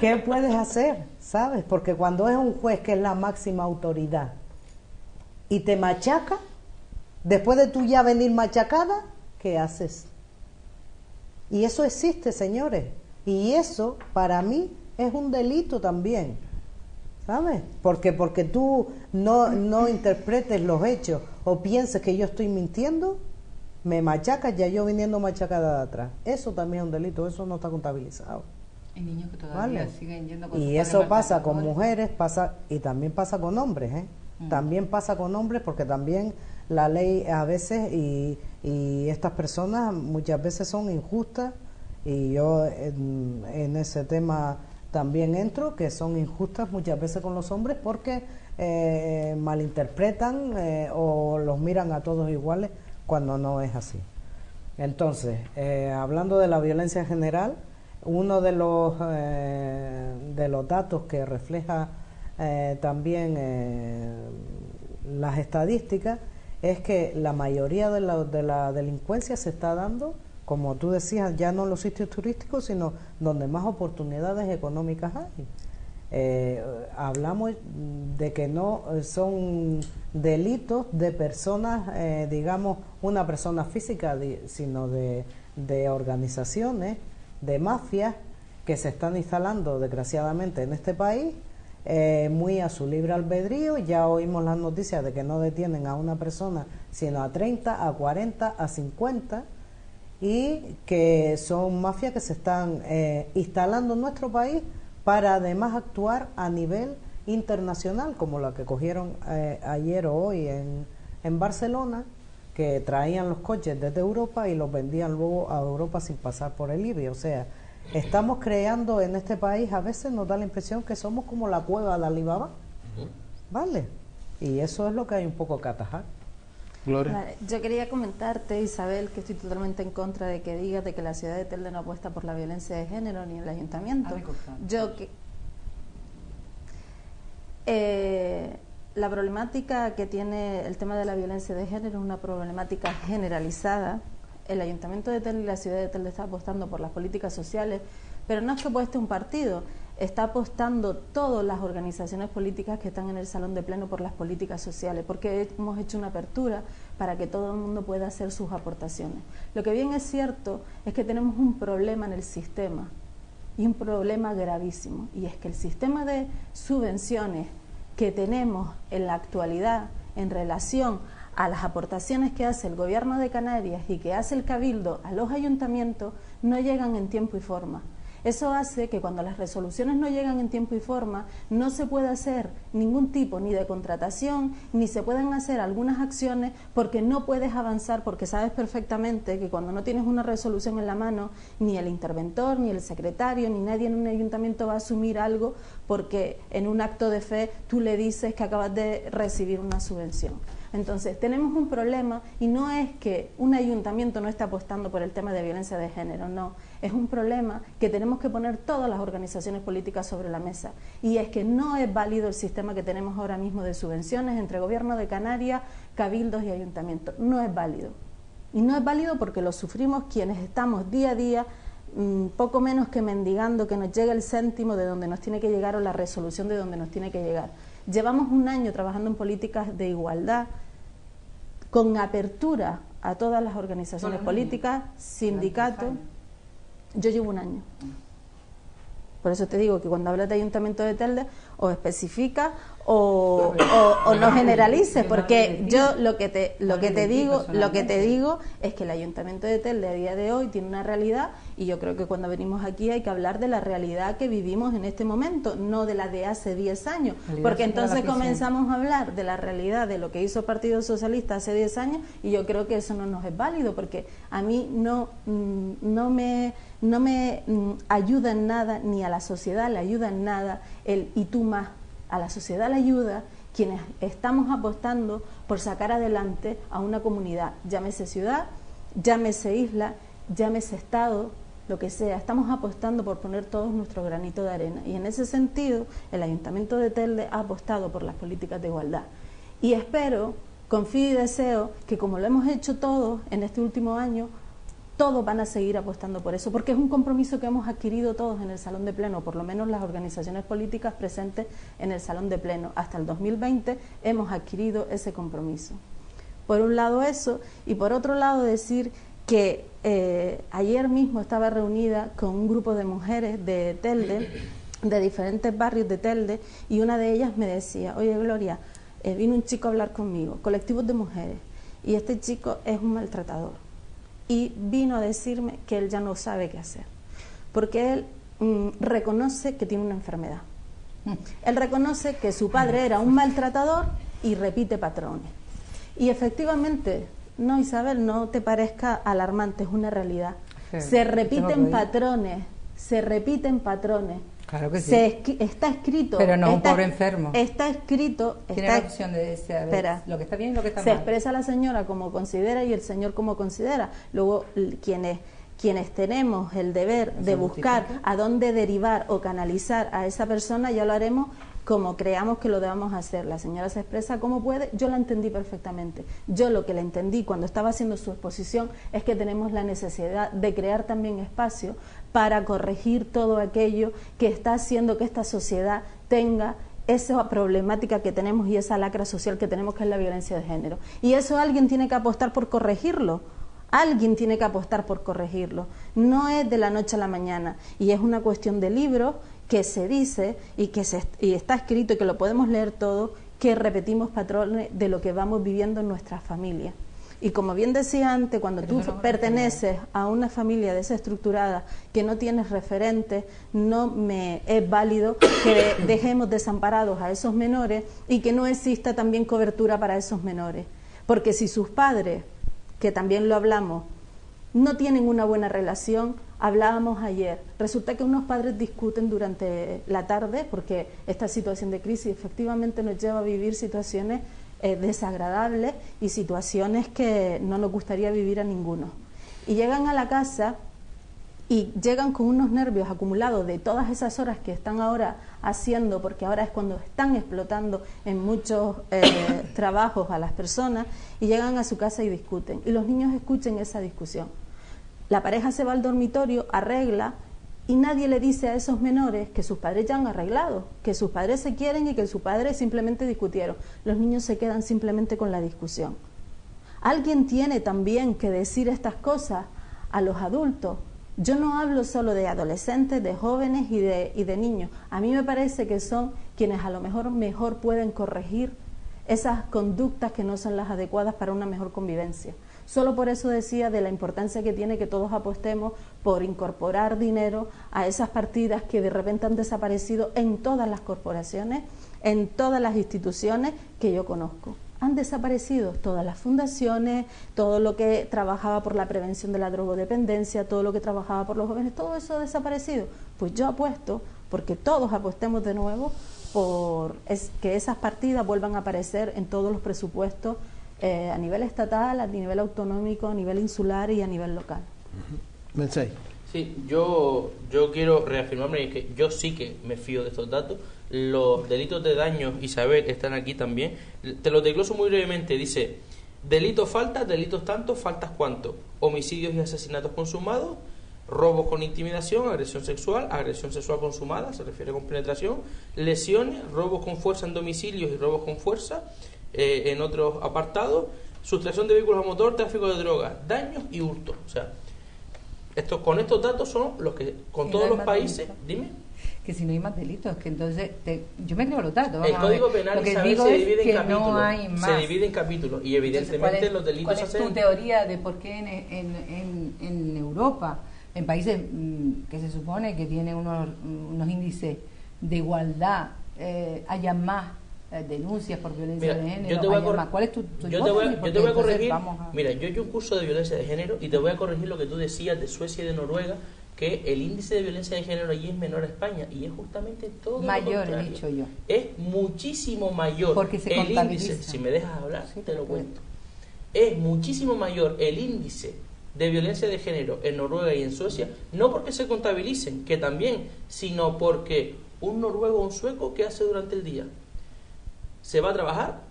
¿Qué puedes hacer? ¿Sabes? Porque cuando es un juez que es la máxima autoridad y te machaca, después de tú ya venir machacada, ¿qué haces? Y eso existe, señores. Y eso, para mí, es un delito también. ¿Sabes? Porque tú no interpretes los hechos o pienses que yo estoy mintiendo, me machacas, ya yo viniendo machacada de atrás. Eso también es un delito, eso no está contabilizado. Hay niños que todavía siguen yendo con y eso pasa con mujeres, y también pasa con hombres, ¿eh? También pasa con hombres, porque también la ley a veces y estas personas muchas veces son injustas, y yo en ese tema también entro, que son injustas muchas veces con los hombres, porque malinterpretan o los miran a todos iguales cuando no es así. Entonces, hablando de la violencia en general, uno de los datos que refleja también las estadísticas es que la mayoría de la delincuencia se está dando, como tú decías, ya no en los sitios turísticos, sino donde más oportunidades económicas hay. Hablamos de que no son delitos de personas, digamos, una persona física, sino de organizaciones, de mafias que se están instalando desgraciadamente en este país, muy a su libre albedrío. Ya oímos las noticias de que no detienen a una persona, sino a 30, a 40, a 50, y que son mafias que se están instalando en nuestro país para además actuar a nivel internacional, como la que cogieron ayer o hoy en Barcelona, que traían los coches desde Europa y los vendían luego a Europa sin pasar por el IBI. O sea, estamos creando en este país, a veces nos da la impresión que somos como la cueva de Alibaba, ¿vale? Y eso es lo que hay un poco que atajar. Gloria. Vale, yo quería comentarte, Isabel, que estoy totalmente en contra de que digas de que la ciudad de Telde no apuesta por la violencia de género ni el ayuntamiento. La problemática que tiene el tema de la violencia de género es una problemática generalizada. El ayuntamiento de Telde y la ciudad de Telde está apostando por las políticas sociales, pero no es que apueste un partido, está apostando todas las organizaciones políticas que están en el salón de pleno por las políticas sociales, porque hemos hecho una apertura para que todo el mundo pueda hacer sus aportaciones. Lo que bien es cierto es que tenemos un problema en el sistema, y un problema gravísimo, y es que el sistema de subvenciones que tenemos en la actualidad en relación a las aportaciones que hace el Gobierno de Canarias y que hace el Cabildo a los ayuntamientos no llegan en tiempo y forma. Eso hace que cuando las resoluciones no llegan en tiempo y forma, no se puede hacer ningún tipo ni de contratación, ni se pueden hacer algunas acciones porque no puedes avanzar, porque sabes perfectamente que cuando no tienes una resolución en la mano, ni el interventor, ni el secretario, ni nadie en un ayuntamiento va a asumir algo porque en un acto de fe tú le dices que acabas de recibir una subvención. Entonces, tenemos un problema y no es que un ayuntamiento no esté apostando por el tema de violencia de género, no. Es un problema que tenemos que poner todas las organizaciones políticas sobre la mesa. Y es que no es válido el sistema que tenemos ahora mismo de subvenciones entre Gobierno de Canarias, cabildos y ayuntamientos. No es válido. Y no es válido porque lo sufrimos quienes estamos día a día, poco menos que mendigando que nos llegue el céntimo de donde nos tiene que llegar o la resolución de donde nos tiene que llegar. Llevamos un año trabajando en políticas de igualdad, con apertura a todas las organizaciones políticas, sindicatos. Yo llevo un año. Por eso te digo que cuando hablas de Ayuntamiento de Telde, o especifica o no generalice, porque yo lo que te digo es que el Ayuntamiento de Telde a día de hoy tiene una realidad, y yo creo que cuando venimos aquí hay que hablar de la realidad que vivimos en este momento, no de la de hace 10 años, porque entonces comenzamos a hablar de la realidad de lo que hizo el Partido Socialista hace 10 años, y yo creo que eso no nos es válido, porque a mí no me ayuda en nada, ni a la sociedad le ayuda en nada el y tú más. A la sociedad le ayuda quienes estamos apostando por sacar adelante a una comunidad, llámese ciudad, llámese isla, llámese estado, lo que sea. Estamos apostando por poner todos nuestro granito de arena, y en ese sentido el Ayuntamiento de Telde ha apostado por las políticas de igualdad, y espero, confío y deseo que, como lo hemos hecho todos en este último año, todos van a seguir apostando por eso, porque es un compromiso que hemos adquirido todos en el Salón de Pleno, por lo menos las organizaciones políticas presentes en el Salón de Pleno. Hasta el 2020 hemos adquirido ese compromiso. Por un lado eso, y por otro lado decir que ayer mismo estaba reunida con un grupo de mujeres de Telde, de diferentes barrios de Telde, y una de ellas me decía: oye Gloria, vino un chico a hablar conmigo, colectivos de mujeres, y este chico es un maltratador. Y vino a decirme que él ya no sabe qué hacer, porque él reconoce que tiene una enfermedad. Él reconoce que su padre era un maltratador y repite patrones. Y efectivamente, no, Isabel, no te parezca alarmante, es una realidad. Se repiten patrones, Claro que sí. Está escrito. Pero no un pobre enfermo. Está escrito. Tiene la opción de saber lo que está bien y lo que está mal. Se expresa la señora como considera y el señor como considera. Luego, quienes tenemos el deber de buscar a dónde derivar o canalizar a esa persona, ya lo haremos como creamos que lo debamos hacer. La señora se expresa como puede, yo la entendí perfectamente. Yo lo que la entendí cuando estaba haciendo su exposición es que tenemos la necesidad de crear también espacio para corregir todo aquello que está haciendo que esta sociedad tenga esa problemática que tenemos y esa lacra social que tenemos, que es la violencia de género. Y eso alguien tiene que apostar por corregirlo. Alguien tiene que apostar por corregirlo. No es de la noche a la mañana. Y es una cuestión de libros que se dice y está escrito y que lo podemos leer todo, que repetimos patrones de lo que vamos viviendo en nuestras familias. Y como bien decía antes, cuando tú perteneces a una familia desestructurada, que no tienes referentes, no me es válido que dejemos desamparados a esos menores y que no exista también cobertura para esos menores. Porque si sus padres, que también lo hablamos, no tienen una buena relación, hablábamos ayer, resulta que unos padres discuten durante la tarde porque esta situación de crisis efectivamente nos lleva a vivir situaciones desagradables y situaciones que no nos gustaría vivir a ninguno. Y llegan a la casa y llegan con unos nervios acumulados de todas esas horas que están ahora haciendo, porque ahora es cuando están explotando en muchos trabajos a las personas, y llegan a su casa y discuten. Y los niños escuchen esa discusión. La pareja se va al dormitorio, arregla, y nadie le dice a esos menores que sus padres ya han arreglado, que sus padres se quieren y que sus padres simplemente discutieron. Los niños se quedan simplemente con la discusión. Alguien tiene también que decir estas cosas a los adultos. Yo no hablo solo de adolescentes, de jóvenes y de niños. A mí me parece que son quienes a lo mejor pueden corregir esas conductas que no son las adecuadas para una mejor convivencia. Solo por eso decía de la importancia que tiene que todos apostemos por incorporar dinero a esas partidas que de repente han desaparecido en todas las corporaciones, en todas las instituciones que yo conozco. Han desaparecido todas las fundaciones, todo lo que trabajaba por la prevención de la drogodependencia, todo lo que trabajaba por los jóvenes, todo eso ha desaparecido. Pues yo apuesto, porque todos apostemos de nuevo, por que esas partidas vuelvan a aparecer en todos los presupuestos a nivel estatal, a nivel autonómico, a nivel insular y a nivel local. Sí, yo quiero reafirmarme que yo sí que me fío de estos datos. Los delitos de daño, Isabel, están aquí también. Te los desgloso muy brevemente. Dice, delitos faltas, delitos tantos, faltas cuánto. Homicidios y asesinatos consumados, robos con intimidación, agresión sexual consumada, se refiere con penetración, lesiones, robos con fuerza en domicilios y robos con fuerza en otros apartados, sustracción de vehículos a motor, tráfico de drogas, daños y hurto. O sea, con estos datos son los que con todos los países, dime. Que si no hay más delitos, que entonces yo me creo los datos. El Código Penal, Isabel, se divide en capítulos. No hay más. Se divide en capítulos y evidentemente los delitos ¿cuál es tu teoría de por qué en Europa, en países que se supone que tienen unos índices de igualdad, haya más denuncias por violencia de género? ¿Cuál es tu yo te voy a corregir. Mira, yo he hecho un curso de violencia de género y te voy a corregir lo que tú decías de Suecia y de Noruega, que el índice de violencia de género allí es menor a España, y es justamente todo mayor, lo he dicho yo. Es muchísimo mayor. Porque se el índice, si me dejas hablar, sí, te lo cuento. Es muchísimo mayor el índice de violencia de género en Noruega y en Suecia, no porque se contabilicen, que también, sino porque un noruego o un sueco, ¿qué hace durante el día? Se va a trabajar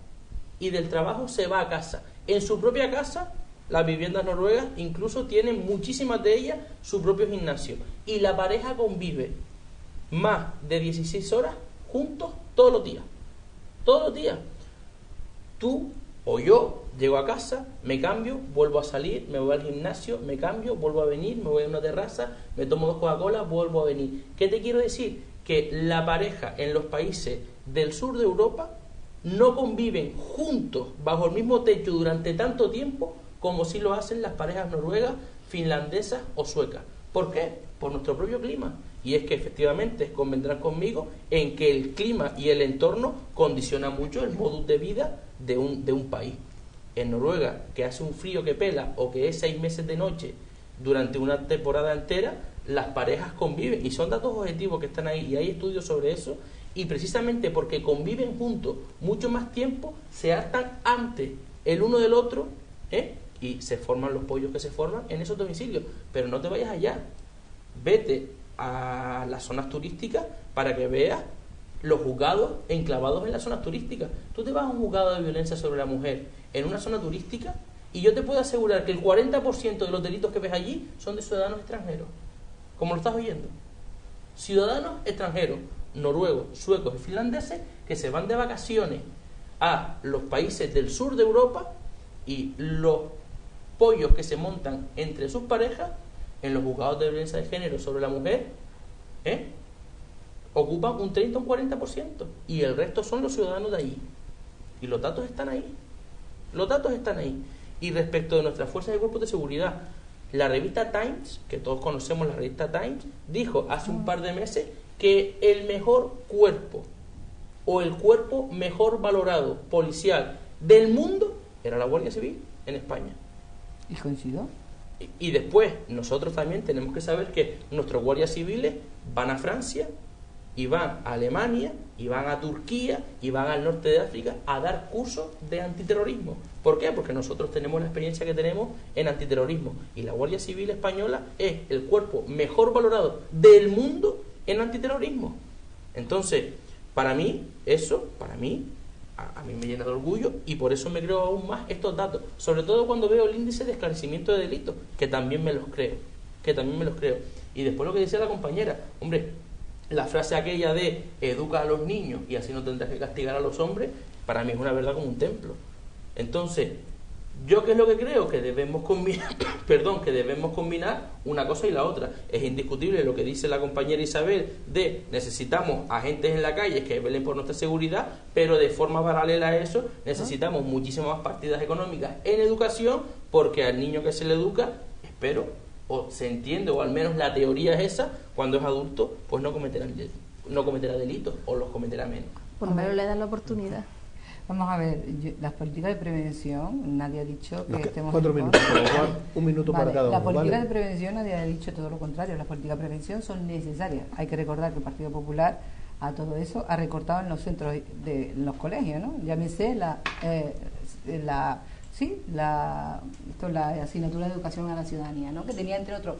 y del trabajo se va a casa. En su propia casa, las viviendas noruegas incluso tienen muchísimas de ellas su propio gimnasio. Y la pareja convive más de 16 horas juntos todos los días. Todos los días. Tú o yo llego a casa, me cambio, vuelvo a salir, me voy al gimnasio, me cambio, vuelvo a venir, me voy a una terraza, me tomo 2 Coca-Cola, vuelvo a venir. ¿Qué te quiero decir? Que la pareja en los países del sur de Europa no conviven juntos bajo el mismo techo durante tanto tiempo como si lo hacen las parejas noruegas, finlandesas o suecas. ¿Por qué? Por nuestro propio clima. Y es que efectivamente convendrán conmigo en que el clima y el entorno condiciona mucho el modus de vida de un país. En Noruega, que hace un frío que pela, o que es 6 meses de noche durante una temporada entera las parejas conviven, y son datos objetivos que están ahí, y hay estudios sobre eso, y precisamente porque conviven juntos mucho más tiempo, se hartan antes el uno del otro, y se forman los pollos que se forman en esos domicilios. Pero no te vayas allá, vete a las zonas turísticas para que veas los juzgados enclavados en las zonas turísticas. Tú te vas a un juzgado de violencia sobre la mujer en una zona turística y yo te puedo asegurar que el 40% de los delitos que ves allí son de ciudadanos extranjeros, como lo estás oyendo. Ciudadanos extranjeros, noruegos, suecos y finlandeses, que se van de vacaciones a los países del sur de Europa, y los pollos que se montan entre sus parejas en los juzgados de violencia de género sobre la mujer, ocupan un 30 o un 40%, y el resto son los ciudadanos de allí. Y los datos están ahí. Los datos están ahí. Y respecto de nuestras fuerzas y cuerpos de seguridad, la revista Times, que todos conocemos la revista Times, dijo hace un par de meses que el mejor cuerpo o el cuerpo mejor valorado policial del mundo era la Guardia Civil en España. ¿Y coincidió? Y después nosotros también tenemos que saber que nuestros guardias civiles van a Francia, y van a Alemania, y van a Turquía, y van al norte de África a dar cursos de antiterrorismo. ¿Por qué? Porque nosotros tenemos la experiencia que tenemos en antiterrorismo, y la Guardia Civil Española es el cuerpo mejor valorado del mundo en antiterrorismo. Entonces, para mí, a mí me llena de orgullo, y por eso me creo aún más estos datos, sobre todo cuando veo el índice de esclarecimiento de delitos, que también me los creo, Y después lo que decía la compañera, hombre, la frase aquella de educa a los niños y así no tendrás que castigar a los hombres, para mí es una verdad como un templo. Entonces, ¿yo qué es lo que creo? Que debemos combinar, que debemos combinar una cosa y la otra. Es indiscutible lo que dice la compañera Isabel de necesitamos agentes en la calle que velen por nuestra seguridad, pero de forma paralela a eso necesitamos muchísimas más partidas económicas en educación, porque al niño que se le educa, espero, o se entiende, o al menos la teoría es esa, cuando es adulto, pues no cometerá delitos, o los cometerá menos. Por lo menos le dan la oportunidad. Vamos a ver, las políticas de prevención, nadie ha dicho que estemos 4 minutos, un minuto para cada uno. Las políticas de prevención, nadie ha dicho todo lo contrario. Las políticas de prevención son necesarias. Hay que recordar que el Partido Popular a todo eso ha recortado en los centros de los colegios, ¿no? Llámese la asignatura de educación a la ciudadanía, ¿no? Que tenía, entre otros,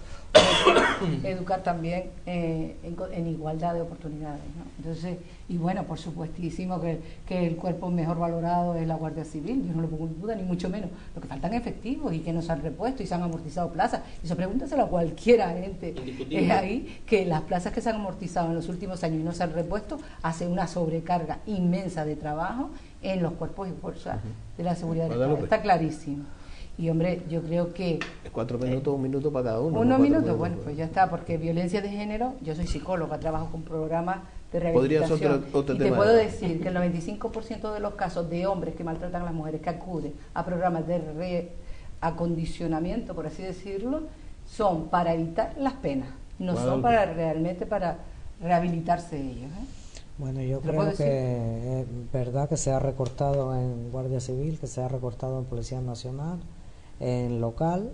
educar también en igualdad de oportunidades, ¿no? Entonces, y bueno, por supuestísimo que el cuerpo mejor valorado es la Guardia Civil, yo no lo pongo en duda, ni mucho menos. Lo que faltan efectivos, y que no se han repuesto y se han amortizado plazas. Eso pregúntaselo a cualquiera gente. Es ahí que las plazas que se han amortizado en los últimos años y no se han repuesto hacen una sobrecarga inmensa de trabajo en los cuerpos y fuerzas de la seguridad del Estado. Está clarísimo. Y hombre, yo creo que 4 minutos, 1 minuto para cada uno. Unos minutos, bueno, pues ya está, porque violencia de género, yo soy psicóloga, trabajo con programas de rehabilitación. Podría ser otro y tema. te puedo decir que el 95% de los casos de hombres que maltratan a las mujeres que acuden a programas de reacondicionamiento, por así decirlo, son para evitar las penas, no son para realmente para rehabilitarse ellos, Bueno, yo creo que es verdad que se ha recortado en Guardia Civil, que se ha recortado en Policía Nacional, en local,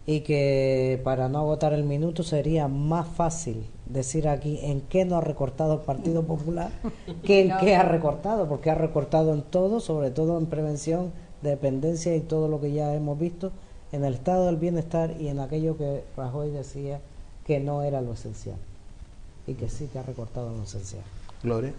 y que para no agotar el minuto sería más fácil decir aquí en qué no ha recortado el Partido Popular que en qué ha recortado, porque ha recortado en todo, sobre todo en prevención, dependencia y todo lo que ya hemos visto, en el estado del bienestar y en aquello que Rajoy decía que no era lo esencial, y que sí que ha recortado en lo esencial. Gloria.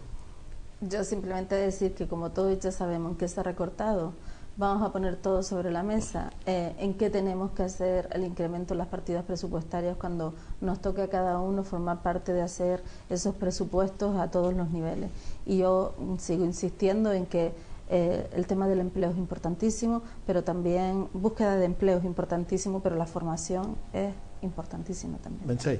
Yo simplemente decir que como todos ya sabemos en qué se ha recortado, vamos a poner todo sobre la mesa, en qué tenemos que hacer el incremento de las partidas presupuestarias cuando nos toque a cada uno formar parte de hacer esos presupuestos a todos los niveles. Y yo sigo insistiendo en que el tema del empleo es importantísimo, pero también búsqueda de empleo es importantísimo, pero la formación es importantísima también. Bensei.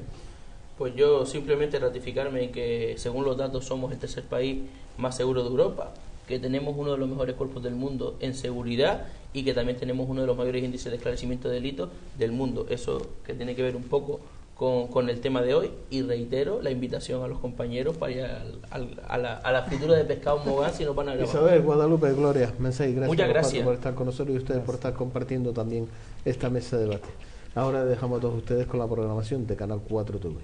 Pues yo simplemente ratificarme en que, según los datos, somos el tercer país más seguro de Europa, que tenemos uno de los mejores cuerpos del mundo en seguridad y que también tenemos uno de los mayores índices de esclarecimiento de delitos del mundo. Eso que tiene que ver un poco con el tema de hoy, y reitero la invitación a los compañeros para ir a la fritura de pescado en Mogán si nos van a grabar. Isabel, Guadalupe, Gloria, Mensei, Muchas gracias por estar con nosotros y ustedes por estar compartiendo también esta mesa de debate. Ahora dejamos a todos ustedes con la programación de Canal 4 TV.